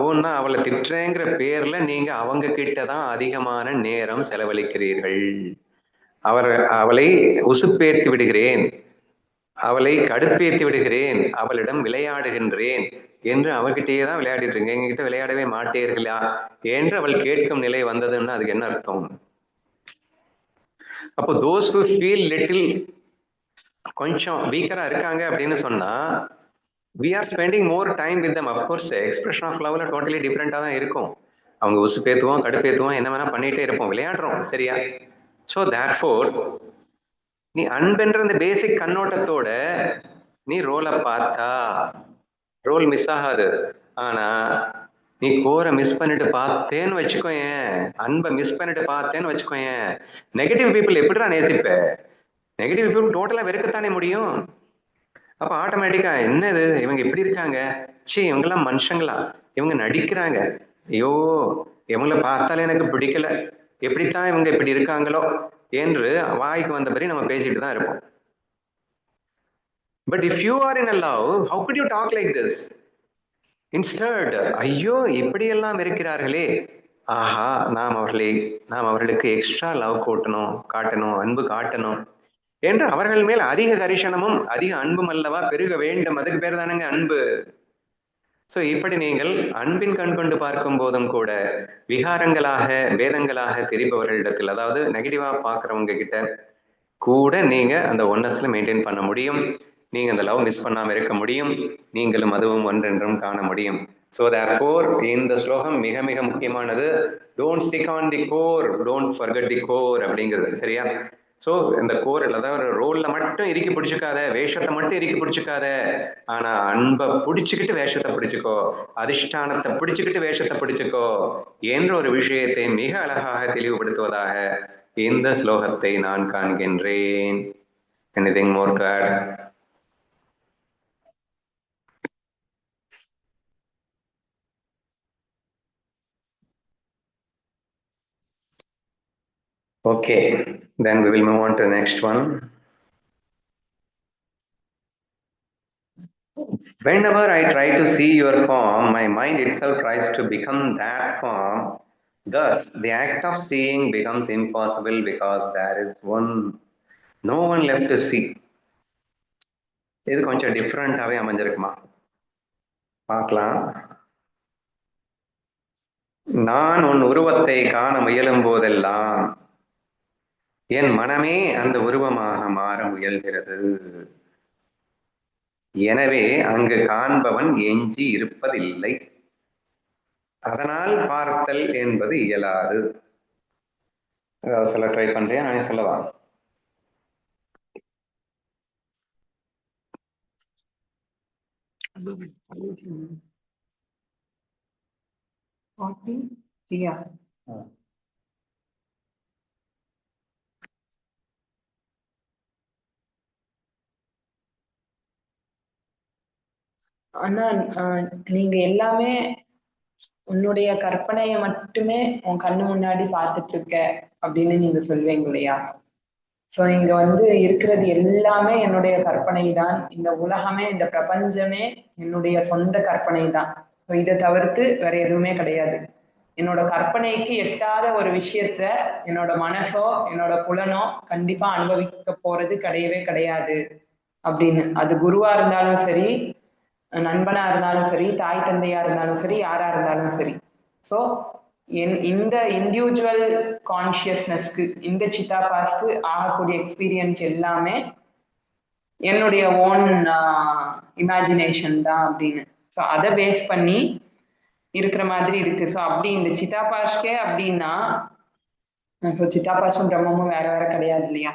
ஊன்னா அவளை திட்டுறேங்கிற பேர்ல நீங்க அவங்க கிட்டதான் அதிகமான நேரம் செலவழிக்கிறீர்கள். அவளை உசுப்பேற்றி விடுகிறேன், அவளை கடுப்பேற்றி விடுகிறேன், அவளிடம் விளையாடுகின்றேன் என்று அவகிட்டயே தான் விளையாடிட்டு இருக்கீங்க, எங்ககிட்ட விளையாடவே மாட்டீர்களா என்று அவள் கேட்கும் நிலை வந்ததுன்னா அதுக்கு என்ன அர்த்தம்? அப்போ தோஸ் ஹூ ஃபீல் லிட்டில் கொஞ்சம் வீக்கரா இருக்காங்க அப்படின்னு சொன்னா, we are spending more time with them. Of course expression of loveல டோட்டலி டிஃப்ரெண்டா தான் இருக்கும். அவங்க உசுப்பேத்துவோம், கடுப்பேத்துவோம், என்ன வேணா பண்ணிட்டே இருப்போம், விளையாடுறோம். சரியா? ஸோ தேர்ஃபோர் நீ அன்பென்ற அந்த பேசிக் கண்ணோட்டத்தோட நீ ரோலை பார்த்தா ரோல் மிஸ் ஆகாது. ஆனா நீ கோரை மிஸ் பண்ணிட்டு பார்த்தேன்னு வச்சுக்கோயேன், அன்பை மிஸ் பண்ணிட்டு பார்த்தேன்னு வச்சுக்கோயேன், நெகட்டிவ் பீப்புள் எப்படிடா நேசிப்ப? நெகட்டிவ் பீப்புள் டோட்டலா வெறுக்கத்தானே முடியும். அப்ப ஆட்டோமேட்டிக்கா என்னது இவங்க இப்படி இருக்காங்க, சே இவங்கெல்லாம் மனுஷங்களா, இவங்க நடிக்கிறாங்க, ஐயோ இவங்கள பார்த்தாலே எனக்கு பிடிக்கல, எப்படித்தான் இவங்க இப்படி இருக்காங்களோ என்று வாய்க்கு வந்தபடி நம்ம பேசிட்டு தான் இருப்போம். But if you are in a love, how good you talk like this? Instead, ஐயோ இப்படியெல்லாம் இருக்கிறார்களே, ஆஹா நாம் அவர்களுக்கு எக்ஸ்ட்ரா லவ் காட்டணும், அன்பு காட்டணும் என்று அவர்கள் மேல் அதிக கரிசனமும் அதிக அன்பும் அல்லவா பெருக வேண்டும். அதுக்கு பேர் தானங்க அன்பு. சோ இப்படி நீங்கள் அன்பின் கண் கொண்டு பார்க்கும் போதும் கூட விகாரங்களாக வேதங்களாக தெரிபவர்களிடத்தில், அதாவது நெகட்டிவா பாக்குறவங்க கிட்ட கூட நீங்க அந்த ஒன்னஸ்ல மெயின்டைன் பண்ண முடியும், நீங்க அந்த லவ் மிஸ் பண்ணாம இருக்க முடியும், நீங்களும் அதுவும் ஒன்றென்றும் காண முடியும். சோ therefore இந்த ஸ்லோகம் மிக மிக முக்கியமானது. Don't stick on the core, don't forget the core அப்படிங்கிறது. சரியா? சோ இந்த கோர், அதாவது ரோல்ல மட்டும் இறுக்கி பிடிச்சிக்காத, வேஷத்தை மட்டும் இறுக்கி பிடிச்சிக்காத, ஆனா அன்பை பிடிச்சுக்கிட்டு வேஷத்தை பிடிச்சுக்கோ, அதிஷ்டானத்தை பிடிச்சுக்கிட்டு வேஷத்தை பிடிச்சுக்கோ என்ற ஒரு விஷயத்தை மிக அழகாக தெளிவுபடுத்துவதாக இந்த ஸ்லோகத்தை நான் காண்கின்றேன். Anything more to add? Okay, then we will move on to the next one. Whenever I try to see your form, my mind itself tries to become that form. Thus, the act of seeing becomes impossible because there is no one left to see. இது கொஞ்சம் டிஃப்ரெண்டாவே அமைஞ்சிருக்குமா பார்க்கலாம். நான் உன் உருவத்தை காண முயலும் போதெல்லாம் என் மனமே அந்த உருவமாக மாற முயல்கிறது. எனவே அங்கு காண்பவன் எஞ்சி இருப்பதில்லை. அதனால் பார்த்தல் என்பது இயலாது. அதாவது சொல்ல ட்ரை பண்றேன், நானே சொல்லவா? ஆனா நீங்க எல்லாமே உன்னுடைய கற்பனையை மட்டுமே உன் கண்ணு முன்னாடி பார்த்துட்டு இருக்க அப்படின்னு நீங்க சொல்வீங்க இல்லையா? சோ இங்க வந்து இருக்கிறது எல்லாமே என்னுடைய கற்பனை தான். இந்த உலகமே, இந்த பிரபஞ்சமே என்னுடைய சொந்த கற்பனை தான். ஸோ இதை தவிர்த்து வேற எதுவுமே கிடையாது. என்னோட கற்பனைக்கு எட்டாத ஒரு விஷயத்த என்னோட மனசோ என்னோட புலனோ கண்டிப்பா அனுபவிக்க போறது கிடையவே கிடையாது அப்படின்னு. அது குருவா இருந்தாலும் சரி, நண்பனா இருந்தாலும் சரி, தாய் தந்தையா இருந்தாலும் சரி, யாரா இருந்தாலும் சரி. ஸோ இந்த இண்டிவிஜுவல் கான்சியஸ்னஸ்க்கு, இந்த சித்தாபாஸ்க்கு ஆகக்கூடிய எக்ஸ்பீரியன்ஸ் எல்லாமே என்னுடைய ஓன் இமேஜினேஷன் தான் அப்படின்னு. ஸோ அதை பேஸ் பண்ணி இருக்கிற மாதிரி இருக்கு. ஸோ அப்படி இந்த சித்தாபாஸ்கே அப்படின்னா, ஸோ சித்தாபாசும் பிரம்மமும் வேற வேற கிடையாது இல்லையா?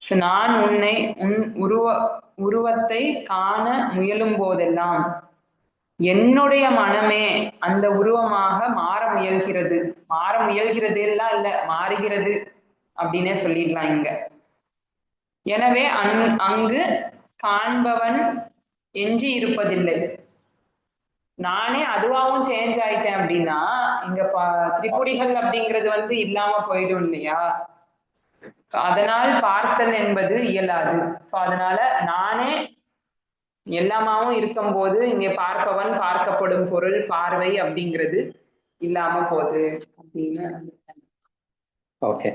ஸோ நான் உன் உருவத்தை காண முயலும் போதெல்லாம் என்னுடைய மனமே அந்த உருவமாக மாற முயல்கிறது. மாற முயல்கிறது எல்லாம் இல்ல, மாறுகிறது அப்படின்னே சொல்லிடலாம் இங்க. எனவே அங்கு காண்பவன் எஞ்சி இருப்பதில்லை. நானே அதுவாகவும் சேஞ்ச் ஆயிட்டேன் அப்படின்னா இங்க திரிபுடிகள் அப்படிங்கிறது வந்து இல்லாம போயிடும் இல்லையா? அதனால் பார்த்தல் என்பது இயலாது. ஸோ அதனால நானே எல்லாமாவும் இருக்கும் போது இங்கே பார்ப்பவன், பார்க்கப்படும் பொருள், பார்வை அப்படிங்கிறது இல்லாம போகுது அப்படின்னு. ஓகே,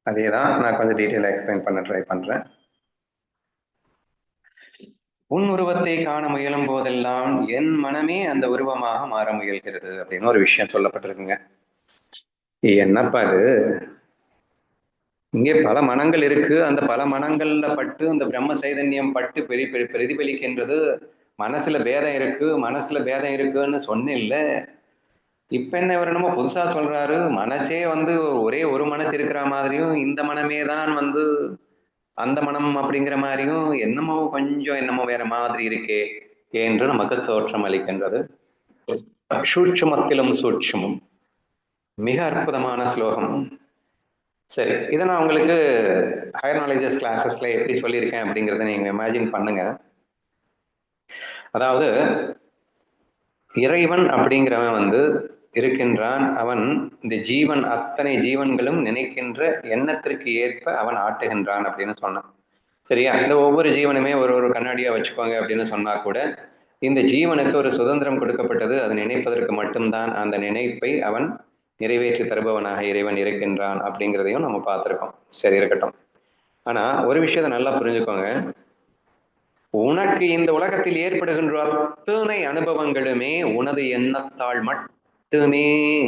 அதேதான் நான் கொஞ்சம் டீட்டெயிலாக எக்ஸ்பிளைன் பண்ண ட்ரை பண்றேன். உன் உருவத்தை காண முயலும் போதெல்லாம் என் மனமே அந்த உருவமாக மாற முயல்கிறது அப்படின்னு ஒரு விஷயம் சொல்லப்பட்டிருக்குங்க. என்னப்பா அது? இங்கே பல மனங்கள் இருக்கு. அந்த பல மனங்கள்ல பட்டு அந்த பிரம்ம சைதன்யம் பட்டு பிரதிபலிக்கின்றது. மனசுல பேதம் இருக்குன்னு சொன்னேன் இல்ல. இப்ப என்ன வரணுமோ புதுசா சொல்றாரு. மனசே வந்து ஒரே ஒரு மனசு இருக்கிற மாதிரியும், இந்த மனமே தான் வந்து அந்த மனம் அப்படிங்கிற மாதிரியும், என்னமோ வேற மாதிரி இருக்கே என்று நமக்கு தோற்றம் அளிக்கின்றது. சூட்சுமத்திலும் சூட்சுமம். மிக அற்புதமான ஸ்லோகம். சரி, இதை நான் உங்களுக்கு ஹையர் நாலேஜஸ் கிளாஸஸ்ல எப்படி சொல்லியிருக்கேன் அப்படிங்கிறத நீங்க இமேஜின் பண்ணுங்க. அதாவது இறைவன் அப்படிங்கிறவன் வந்து இருக்கின்றான். அவன் இந்த ஜீவன், அத்தனை ஜீவன்களும் நினைக்கின்ற எண்ணத்திற்கு ஏற்ப அவன் ஆட்டுகின்றான் அப்படின்னு சொன்னான். சரியா? இந்த ஒவ்வொரு ஜீவனுமே ஒரு கண்ணாடியா வச்சுக்கோங்க அப்படின்னு சொன்னா கூட, இந்த ஜீவனுக்கு ஒரு சுதந்திரம் கொடுக்கப்பட்டது. அது நினைப்பதற்கு மட்டும்தான். அந்த நினைப்பை அவன் நிறைவேற்றி தருபவனாக இறைவன் இருக்கின்றான் அப்படிங்கிறதையும் நம்ம பார்த்திருக்கோம். சரி, இருக்கட்டும். ஆனா ஒரு விஷயத்தை நல்லா புரிஞ்சுக்கோங்க. உனக்கு இந்த உலகத்தில் ஏற்படுகின்ற அத்தனை அனுபவங்களுமே உனது எண்ணத்தால் மட்டுமே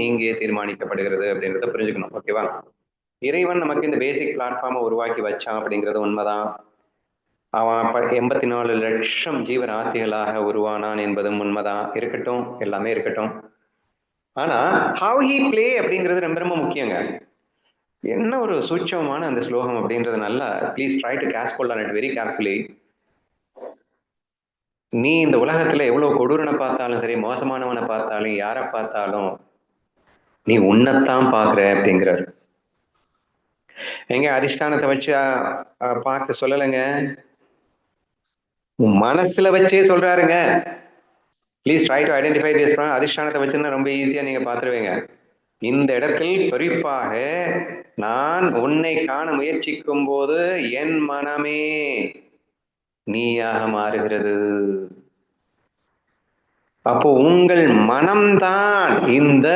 இங்கே தீர்மானிக்கப்படுகிறது அப்படின்றத புரிஞ்சுக்கணும். ஓகேவா? இறைவன் நமக்கு இந்த பேசிக் பிளாட்ஃபார்மை உருவாக்கி வச்சான் அப்படிங்கிறது உண்மைதான். அவன் 84 லட்சம் ஜீவராசிகளாக உருவானான் என்பதும் உண்மைதான். இருக்கட்டும், எல்லாமே இருக்கட்டும். ஆனா ஹவ் ஹி பிளே அப்படிங்கிறது ரொம்ப ரொம்ப முக்கியங்க. என்ன ஒரு சூட்சமான அந்த ஸ்லோகம் அப்படின்றது நல்லா please try to catch hold on it very carefully. நீ இந்த உலகத்துல எவ்வளவு கொடூரனை பார்த்தாலும் சரி, மோசமானவனை பார்த்தாலும், யாரை பார்த்தாலும் நீ உன்னைத்தான் பாக்குற அப்படிங்கிறார். எங்க அதிஷ்டானத்தை வச்சு பார்க்க சொல்லலைங்க, மனசுல வச்சே சொல்றாருங்க. Please try to identify this. அதிஷ்டானத்தை வச்சுன்னா ரொம்ப ஈஸியா நீங்க பாத்துருவீங்க. இந்த இடத்தில் குறிப்பாக நான் உன்னை காண முயற்சிக்கும் போது என் மனமே நீயாக மாறுகிறது. அப்போ உங்கள் மனம்தான் இந்த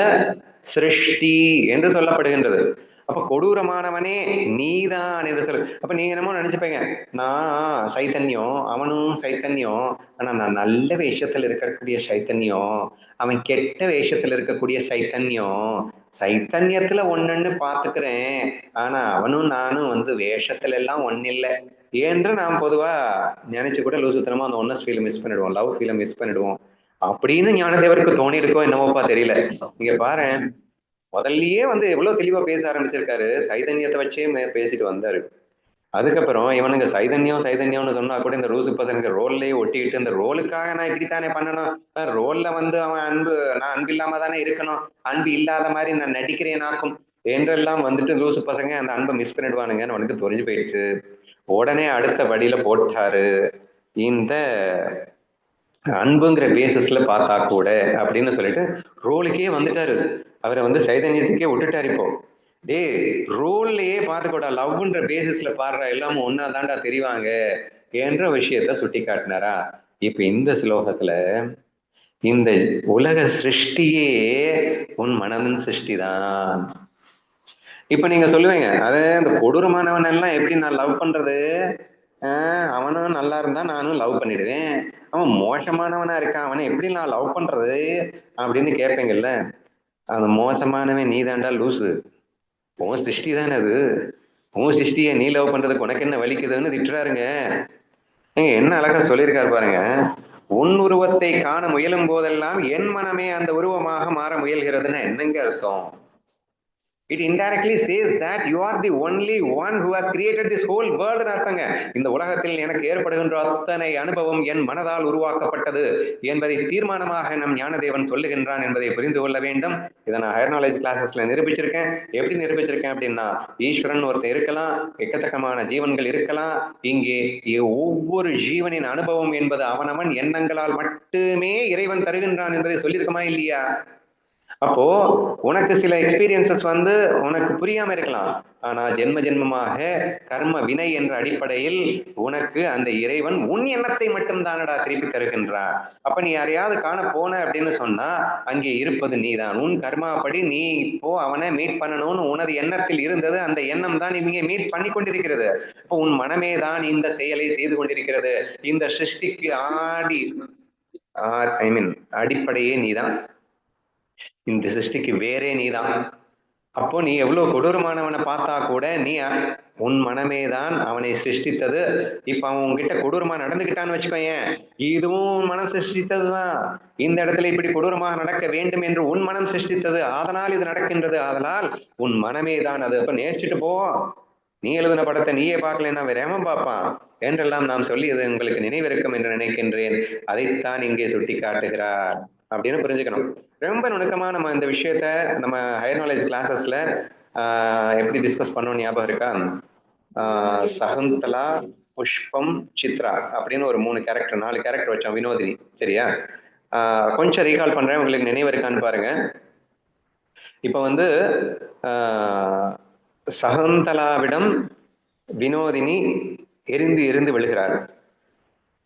சிருஷ்டி என்று சொல்லப்படுகின்றது. அப்ப கொடூரமானவனே நீதான் என்று சொல்லு. அப்ப நீங்க என்னமோ நினைச்சுப்பீங்க, நான் சைத்தன்யம், அவனும் சைத்தன்யம், ஆனா நான் நல்ல வேஷத்துல இருக்கக்கூடிய சைத்தன்யம், அவன் கெட்ட வேஷத்துல இருக்கக்கூடிய சைத்தன்யம், சைத்தன்யத்துல ஒண்ணுன்னு பாத்துக்கிறேன், ஆனா அவனும் நானும் வேஷத்துல எல்லாம் ஒன்னில்லை என்று நாம் பொதுவா நினைச்சு கூட லூசுத்தனமா அந்த ஒன்னஸ் ஃபீல் மிஸ் பண்ணிடுவோம், லவ் ஃபீலை மிஸ் பண்ணிடுவோம் அப்படின்னு ஞானதேவருக்கு தோணி இருக்கோ என்னவோப்பா தெரியல. இங்க பாரு, முதல்லயே எவ்வளவு தெளிவா பேச ஆரம்பிச்சிருக்காரு, சைதன்யத்தை வச்சே பேசிட்டு வந்தாரு. அதுக்கப்புறம் இவனுங்க சைதன்யம்னு சொன்னா கூட இந்த ரூசு பசங்க ரோல்லையே ஒட்டிக்கிட்டு, இந்த ரோலுக்காக நான் இப்படித்தானே பண்ணணும், ரோல்ல அவன் அன்பு, நான் அன்பு இல்லாம தானே இருக்கணும், அன்பு இல்லாத மாதிரி நான் நடிக்கிறேனாக்கும் என்றெல்லாம் லூசு பசங்க அந்த அன்பை மிஸ் பண்ணிடுவானுங்கன்னு அவனுக்கு தெரிஞ்சு போயிடுச்சு. உடனே அடுத்த வழியில போட்டாரு, இந்த அன்புங்கிற பேசிஸ்ல பார்த்தா கூட அப்படின்னு சொல்லிட்டு ரோலுக்கே வந்துட்டாரு. அவரை சைதன்யத்துக்கே விட்டுட்டாரு. இப்போ டே ரோல்லையே பார்த்துக்கூடா, லவ்ன்ற பேசிஸ்ல பாடுற எல்லாமும் ஒன்னா தாண்டா தெரிவாங்க என்ற விஷயத்த சுட்டி காட்டினாரா. இப்ப இந்த ஸ்லோகத்துல இந்த உலக சிருஷ்டியே உன் மனதின் சிருஷ்டி தான். இப்ப நீங்க சொல்லுவீங்க, அது இந்த கொடூரமானவன் எல்லாம் எப்படி நான் லவ் பண்றது, அவனும் நல்லா இருந்தா நானும் லவ் பண்ணிடுவேன், அவன் மோசமானவனா இருக்கான் அவனை எப்படி நான் லவ் பண்றது அப்படின்னு கேட்பீங்கல்ல. அந்த மோசமானவன் நீ தாண்டா லூசு, உன் சிருஷ்டி தானே அது, உன் சிருஷ்டியை நீ லவ் பண்றதுக்கு உனக்கு என்ன வலிக்குதுன்னு திட்டுறாருங்க. என்ன அழகா சொல்லியிருக்காரு பாருங்க, உன் உருவத்தை காண முயலும் போதெல்லாம் என் மனமே அந்த உருவமாக மாற முயல்கிறதுன்னு என்னங்க அர்த்தம்? It indirectly says that you are the only one who has created this whole world. அர்த்தங்க, இந்த உலகத்தில் எனக்கு ஏற்படுகின்ற அத்தனை அனுபவம் என் மனதால் உருவாக்கப்பட்டது என்பதை தீர்மானமாக நம் ஞானதேவன் சொல்லுகின்றான் என்பதை புரிந்து கொள்ள வேண்டும். இதை நான் ஹையர் நாலேஜ் கிளாஸஸ்ல நிரூபிச்சிருக்கேன். எப்படி நிரூபிச்சிருக்கேன் அப்படின்னா, ஈஸ்வரன் ஒருத்தர் இருக்கலாம், எக்கச்சக்கமான ஜீவன்கள் இருக்கலாம், இங்கே ஒவ்வொரு ஜீவனின் அனுபவம் என்பது அவனவன் எண்ணங்களால் மட்டுமே இறைவன் தருகின்றான் என்பதை சொல்லியிருக்கமா இல்லையா? அப்போ உனக்கு சில எக்ஸ்பீரியன்சஸ் உனக்கு புரியாம இருக்கலாம், ஆனா ஜென்ம ஜென்மமாக கர்ம வினை என்ற அடிப்படையில் உனக்கு அந்த இறைவன் உன் எண்ணத்தை மட்டும் தானடா திருப்பி தருகின்றார். அப்ப நீ யாரையாவது காண போன அப்படின்னு சொன்னா அங்கே இருப்பது நீதான். உன் கர்மாப்படி நீ இப்போ அவனை மீட் பண்ணணும்னு உனது எண்ணத்தில் இருந்தது, அந்த எண்ணம் தான் இவங்க மீட் பண்ணி கொண்டிருக்கிறது. இப்போ உன் மனமே தான் இந்த செயலை செய்து கொண்டிருக்கிறது. இந்த சிருஷ்டிக்கு அடிப்படையே நீதான், இந்த சிருஷ்டிக்கு வேறே நீதான். அப்போ நீ எவ்வளவு கொடூரமானவனை பார்த்தா கூட நீ உன் மனமே தான் அவனை சிருஷ்டித்தது. இப்ப அவன் உன்கிட்ட கொடூரமா நடந்துகிட்டான்னு வச்சுக்கோயேன், இதுவும் மனம் சிருஷ்டித்ததுதான். இந்த இடத்துல இப்படி கொடூரமாக நடக்க வேண்டும் என்று உன் மனம் சிருஷ்டித்தது, அதனால் இது நடக்கின்றது. அதனால் உன் மனமே தான் அது. அப்ப நேசிச்சுட்டு போ, நீ எழுதின படத்தை நீயே பார்க்கலன்னா வேற எவன் பார்ப்பான் என்றெல்லாம் நாம் சொல்லியது உங்களுக்கு நினைவிருக்கும் என்று நினைக்கின்றேன். அதைத்தான் இங்கே சுட்டி காட்டுகிறார் அப்படின்னு புரிஞ்சுக்கணும். ரொம்ப நுணுக்கமா நம்ம இந்த விஷயத்த நம்ம ஹையர் நாலேஜ் கிளாஸஸ்ல எப்படி டிஸ்கஸ் பண்ணோம் ஞாபகம் இருக்கா? சகுந்தலா, புஷ்பம், சித்ரா அப்படின்னு ஒரு 4 கேரக்டர் வச்சோம், வினோதினி. சரியா? கொஞ்சம் ரீகால் பண்றேன், உங்களுக்கு நினைவு இருக்கான்னு பாருங்க. இப்ப சகுந்தலாவிடம் வினோதினி எரிந்து விழுகிறார்.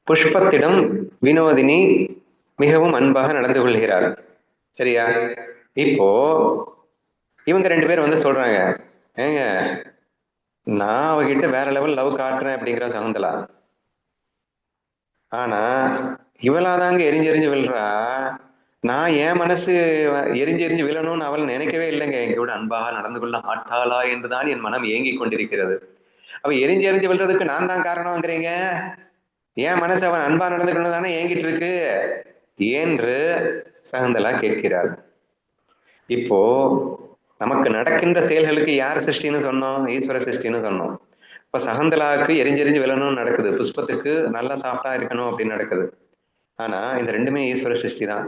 புஷ்பத்திடம் வினோதினி மிகவும் அன்பாக நடந்து கொள்கிறார். சரியா? இப்போ இவங்க 2 பேர் சொல்றாங்க, ஏங்க நான் அவகிட்ட வேற லெவல் லவ் காட்டுறேன் அப்படிங்கிற சகுந்தலா, ஆனா இவளாதாங்க எரிஞ்சு விழுறா, நான் என் மனசு எரிஞ்சு விழணும்னு அவள் நினைக்கவே இல்லைங்க, எங்கூட அன்பாக நடந்து கொள்ள மாட்டாளா என்றுதான் என் மனம் ஏங்கி கொண்டிருக்கிறது. அவ எரிஞ்சு விழுறதுக்கு நான் தான் காரணம்ங்கிறீங்க, என் மனசு அவன் அன்பா நடந்து கொண்டுதானே ஏங்கிட்டு இருக்கு என்று சகுந்தலா கேட்கிறாள். இப்போ நமக்கு நடக்கின்ற செயல்களுக்கு யார் சிருஷ்டின்னு சொன்னோம்? ஈஸ்வர சிருஷ்டின்னு சொன்னோம். இப்ப சகுந்தலாவுக்கு எரிஞ்சு விழணும்னு நடக்குது, புஷ்பத்துக்கு நல்லா சாஃப்டா இருக்கணும் அப்படின்னு நடக்குது. ஆனா இந்த 2மே ஈஸ்வர சிருஷ்டி தான்.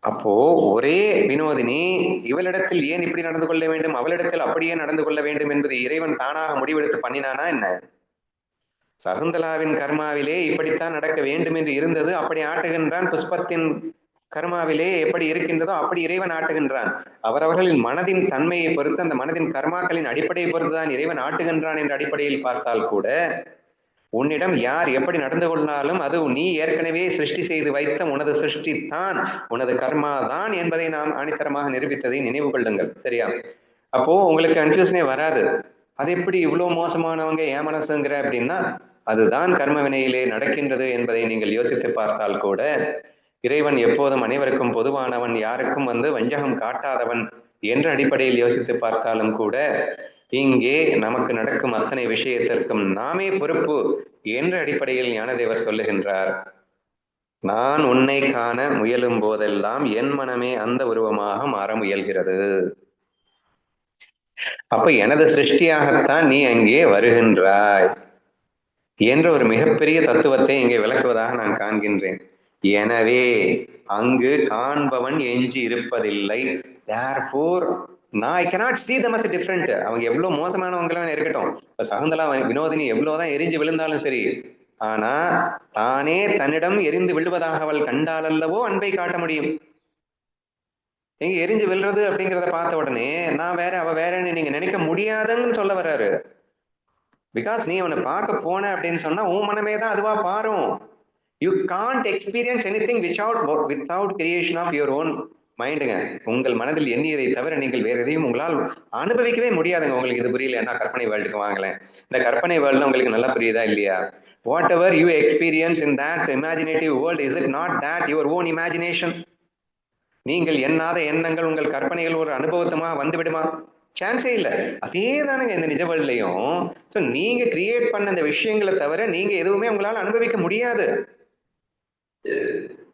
அப்போ ஒரே வினோதினி இவளிடத்தில் ஏன் இப்படி நடந்து கொள்ள வேண்டும், அவளிடத்தில் அப்படியே நடந்து கொள்ள வேண்டும் என்பது இறைவன் தானாக முடிவெடுத்து பண்ணினானா என்ன? சகுந்தலாவின் கர்மாவிலே இப்படித்தான் நடக்க வேண்டும் என்று இருந்தது, அப்படி ஆட்டுகின்றான். புஷ்பத்தின் கர்மாவிலே எப்படி இருக்கின்றதோ அப்படி இறைவன் ஆட்டுகின்றான். அவரவர்களின் மனதின் தன்மையை பொறுத்து, அந்த மனதின் கர்மாக்களின் அடிப்படையை பொறுத்துதான் இறைவன் ஆட்டுகின்றான் என்ற அடிப்படையில் பார்த்தால் கூட உன்னிடம் யார் எப்படி நடந்து கொண்டாலும் அது நீ ஏற்கனவே சிருஷ்டி செய்து வைத்த உனது சிருஷ்டி தான், உனது கர்மா தான் என்பதை நாம் ஆணித்தரமாக நிரூபித்ததை நினைவு கொள்ளுங்கள். சரியா? அப்போ உங்களுக்கு கன்ஃபியூஷனே வராது. அது எப்படி இவ்வளவு மோசமானவங்க ஏன் மனசுங்கிற அப்படின்னா, அதுதான் கர்ம வினையிலே நடக்கின்றது என்பதை நீங்கள் யோசித்து பார்த்தால் கூட, இறைவன் எப்போதும் அனைவருக்கும் பொதுவானவன், யாருக்கும் வஞ்சகம் காட்டாதவன் என்ற அடிப்படையில் யோசித்து பார்த்தாலும் கூட, இங்கே நமக்கு நடக்கும் அத்தனை விஷயத்திற்கும் நாமே பொறுப்பு என்ற அடிப்படையில் ஞானதேவர் சொல்லுகின்றார். நான் உன்னை காண முயலும் போதெல்லாம் என் மனமே அந்த உருவமாக மாற முயல்கிறது. அப்ப எனது சிருஷ்டியாகத்தான் நீ அங்கே வருகின்றாய் என்ற ஒரு மிகப்பெரிய தத்துவத்தை இங்கே விளக்குவதாக நான் காண்கின்றேன். எனவே அங்கு காண்பவன் எஞ்சி இருப்பதில்லை. Therefore, நான் I cannot see them as different. அவங்க எவ்வளவு மோசமானவங்களும் இருக்கட்டும், சகுந்தலா வினோதினி எவ்வளவுதான் எரிஞ்சு விழுந்தாலும் சரி, ஆனா தானே தன்னிடம் எரிந்து விழுவதாக அவள் கண்டால் அல்லவோ அன்பை காட்ட முடியும். எங்க எரிஞ்சு விழுறது அப்படிங்கிறத பார்த்த உடனே நான் வேற அவ வேறன்னு நீங்க நினைக்க முடியாதுன்னு சொல்ல வர்றாரு. பிகாஸ் நீ அவனை பார்க்க போன அப்படின்னு சொன்னா உன் மனமே தான் அதுவா பாரும். You can't experience anything without creation of your own மைண்டுங்க. உங்கள் மனதில் எண்ணியதை தவிர நீங்கள் வேற எதையும் உங்களால் அனுபவிக்கவே முடியாதுங்க. உங்களுக்கு இது புரியல, என்ன கற்பனை வேர்ல்டுக்கு வாங்கலேன். இந்த கற்பனை வேர்ல்டு உங்களுக்கு நல்லா புரியுதா இல்லையா? What ever you experience in that imaginative world, is it not that your own imagination? நீங்கள் எண்ணாத எண்ணங்கள் உங்கள் கற்பனைகள் ஒரு அனுபவத்தமா வந்து விடுமா? சான்ஸே இல்லை. அதே தானுங்க இந்த நிஜ வேர்ல்ட்லையும். ஸோ நீங்க கிரியேட் பண்ண இந்த விஷயங்களை தவிர நீங்க எதுவுமே உங்களால் அனுபவிக்க முடியாது.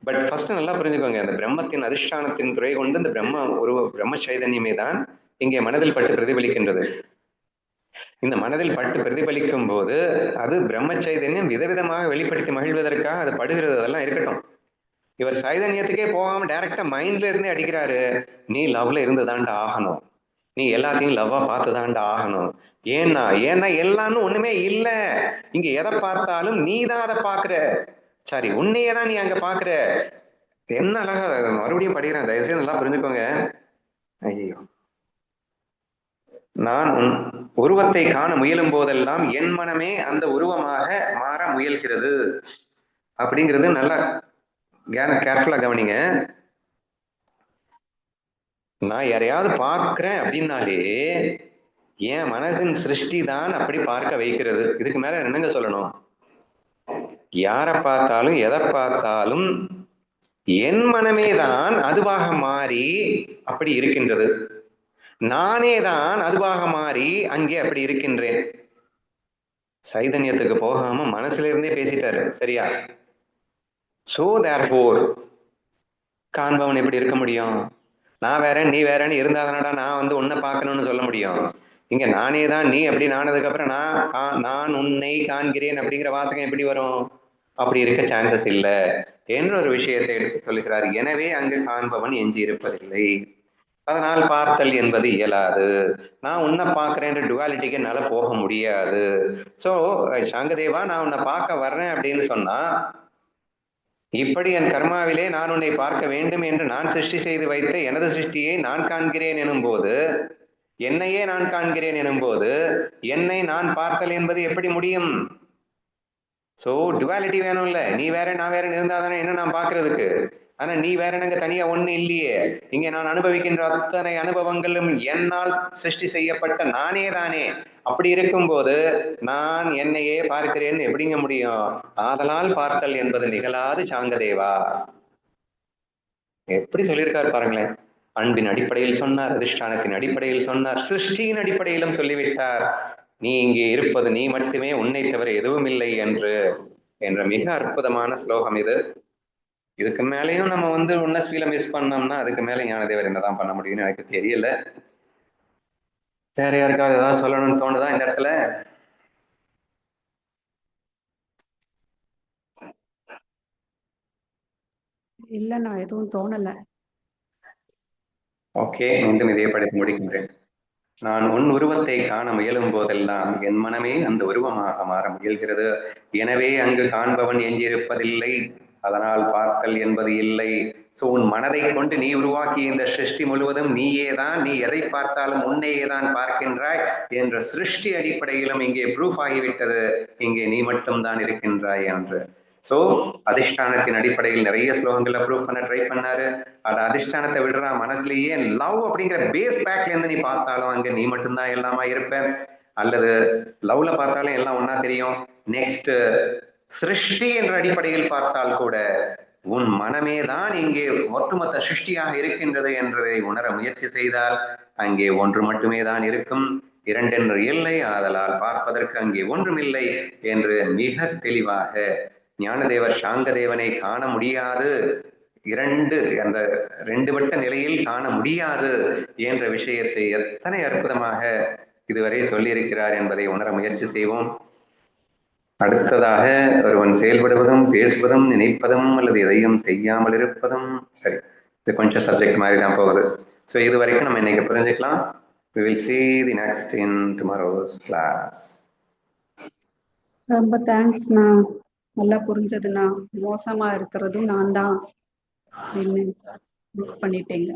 பட் ஃபர்ஸ்ட் நல்லா புரிஞ்சுக்கோங்க, அந்த பிரம்மத்தின் அதிஷ்டானத்தின் துறை கொண்டு இந்த பிரம்ம சைதன்யமே தான் இங்கே மனதில் பட்டு பிரதிபலிக்கின்றது. இந்த மனதில் பட்டு பிரதிபலிக்கும் போது அது பிரம்ம சைதன்யம் விதவிதமாக வெளிப்படுத்தி மகிழ்வதற்காக அது படுகிறது. அதெல்லாம் இருக்கட்டும். இவர் சைதன்யத்துக்கே போகாம டைரக்டா மைண்ட்ல இருந்தே அடிக்கிறாரு. நீ லவ்ல இருந்துதான்டா ஆகணும், நீ எல்லாத்தையும் லவ்வா பார்த்துதான்டா ஆகணும். ஏன்னா எல்லாம்னு ஒண்ணுமே இல்ல. இங்க எதை பார்த்தாலும் நீ தான் அதை பாக்குற. சாரி, உன்னையதான் நீ அங்க பாக்குற. என்ன அழகா மறுபடியும் படிக்கிறேன், தயவுசெய்து நல்லா புரிஞ்சுக்கோங்க. ஐயோ, நான் உருவத்தை காண முயலும் போதெல்லாம் என் மனமே அந்த உருவமாக மாற முயல்கிறது அப்படிங்கிறது நல்லா கேர்ஃபுல்லா கவனிங்க. நான் யாரையாவது பார்க்கிறேன் அப்படின்னாலே என் மனதின் சிருஷ்டி தான் அப்படி பார்க்க வைக்கிறது. இதுக்கு மேல என்னங்க சொல்லணும்? யாரை பார்த்தாலும் எதை பார்த்தாலும் என் மனமே தான் அதுவாக மாறி அப்படி இருக்கின்றது. நானே தான் அதுவாக மாறி அங்கே அப்படி இருக்கின்றேன். சைதன்யத்துக்கு போகாம மனசுல இருந்தே பேசிட்டாரு. சரியா? சோ தேர்ஃபோர் காண்பவன் எப்படி இருக்க முடியும்? நான் வேற நீ வேறன்னு இருந்தாதனடா நான் உன்னை பார்க்கணும்னு சொல்ல முடியும். இங்க நானே தான் நீ அப்படி நானதுக்கு அப்புறம் நான் உன்னை காண்கிறேன் அப்படிங்கிற வாசகம் எப்படி வரும்? அப்படி இருக்க சான்சஸ் இல்லை என்ற ஒரு விஷயத்தை எடுத்து சொல்லுகிறார். எனவே அங்கு காண்பவன் எஞ்சி இருப்பதில்லை, அதனால் பார்த்தல் என்பது இயலாது. நான் உன்னை பார்க்கிறேன் டுவாலிட்டிக்கு என்னால போக முடியாது. சோ சாங்கதேவா, நான் உன்னை பார்க்க வர்றேன் அப்படின்னு சொன்னா, இப்படி என் கர்மாவிலே நான் உன்னை பார்க்க வேண்டும் என்று நான் சிருஷ்டி செய்து வைத்த எனது சிருஷ்டியை நான் காண்கிறேன் எனும் போது, என்னையே நான் காண்கிறேன் எனும் போது என்னை நான் பார்த்தல் என்பது எப்படி முடியும்? சோ டுவாலிட்டி வேணும் இல்ல, நீ வேற நான் வேற இருந்தாதானே என்ன நான் பாக்குறதுக்கு. ஆனா நீ வேற எனக்கு தனியா ஒண்ணு இல்லையே. இங்க நான் அனுபவிக்கின்ற அத்தனை அனுபவங்களும் என்னால் சிருஷ்டி செய்யப்பட்ட நானே தானே. அப்படி இருக்கும் போது நான் என்னையே பார்க்கிறேன்னு எப்படிங்க முடியும்? ஆதலால் பார்த்தல் என்பது நிகழாது சாங்கதேவா. எப்படி சொல்லியிருக்காரு பாருங்களேன். அன்பின் அடிப்படையில் சொன்னார், அதிஷ்டானத்தின் அடிப்படையில் சொன்னார், சிருஷ்டியின் அடிப்படையிலும் சொல்லிவிட்டார். நீ இங்கே இருப்பது நீ மட்டுமே, உன்னை தவிர எதுவும் இல்லை என்ற மிக அற்புதமான ஸ்லோகம் இது. இதுக்கு மேலேயும் நம்ம உன்னஸ் ஃபீலை மிஸ் பண்ணோம்னா அதுக்கு மேல ஞானதேவர் என்னதான் பண்ண முடியும்னு எனக்கு தெரியல. வேற யாருக்காவது ஏதாவது சொல்லணும்னு தோணுதா இந்த இடத்துல? இல்ல, நான் எதுவும் தோணல. ஓகே, மீண்டும் இதே படித்து முடிக்கின்றேன். நான் உன் உருவத்தை காண முயலும் போதெல்லாம் என் மனமே அந்த உருவமாக மாற முயல்கிறது. எனவே அங்கு காண்பவன் எஞ்சியிருப்பதில்லை, அதனால் பார்த்தல் என்பது இல்லை. ஸோ உன் மனதை கொண்டு நீ உருவாக்கிய இந்த சிருஷ்டி முழுவதும் நீயே தான், நீ எதை பார்த்தாலும் உன்னையே தான் பார்க்கின்றாய் என்ற சிருஷ்டி அடிப்படையிலும் இங்கே ப்ரூஃப் ஆகிவிட்டது, இங்கே நீ மட்டும் தான் இருக்கின்றாய் என்று. ஸோ அதிஷ்டானத்தின் அடிப்படையில் நிறைய ஸ்லோகங்களை ப்ரூவ் பண்ண ட்ரை பண்ணாரு. அது அதிஷ்டானத்தை விடுறா, மனசுலயே லவ் அப்படிங்கிற பேஸ் பேக்ல இருந்து நீ பார்த்தாலும் அங்க நீ மட்டும்தான் எல்லாமா இருப்ப, அல்லது லவ்ல பார்த்தாலும் எல்லாம் ஒன்னா தெரியும். நெக்ஸ்ட் சிருஷ்டி என்ற அடிப்படையில் பார்த்தால் கூட உன் மனமே தான் இங்கே ஒட்டுமொத்த சிருஷ்டியாக இருக்கின்றது என்றதை உணர முயற்சி செய்தால் அங்கே ஒன்று மட்டுமே தான் இருக்கும், இரண்டென்று இல்லை, ஆதலால் பார்ப்பதற்கு அங்கே ஒன்றுமில்லை என்று மிக தெளிவாக ஞானதேவர் சாங்கதேவனை காண முடியாது, அந்த ரெண்டு வட்ட நிலையில் காண முடியாது என்ற விஷயத்தை எத்தனை அற்புதமாக இதுவரை சொல்லியிருக்கிறார் என்பதை உணர முயற்சி செய்வோம். அடுத்ததாக ஒருவன் செயல்படுவதும் பேசுவதும் நினைப்பதும் அல்லது எதையும் செய்யாமல் இருப்பதும், சரி இது கொஞ்சம் சப்ஜெக்ட் மாதிரி தான் போகுது. ஸோ இது வரைக்கும் நம்ம இன்னைக்கு புரிஞ்சுக்கலாம். We will see the next in tomorrow's class. ரொம்ப தேங்க்ஸ்ண்ணா, நல்லா புரிஞ்சதுண்ணா. மோசமா இருக்கிறதும் நான் தான் பண்ணிட்டேங்க.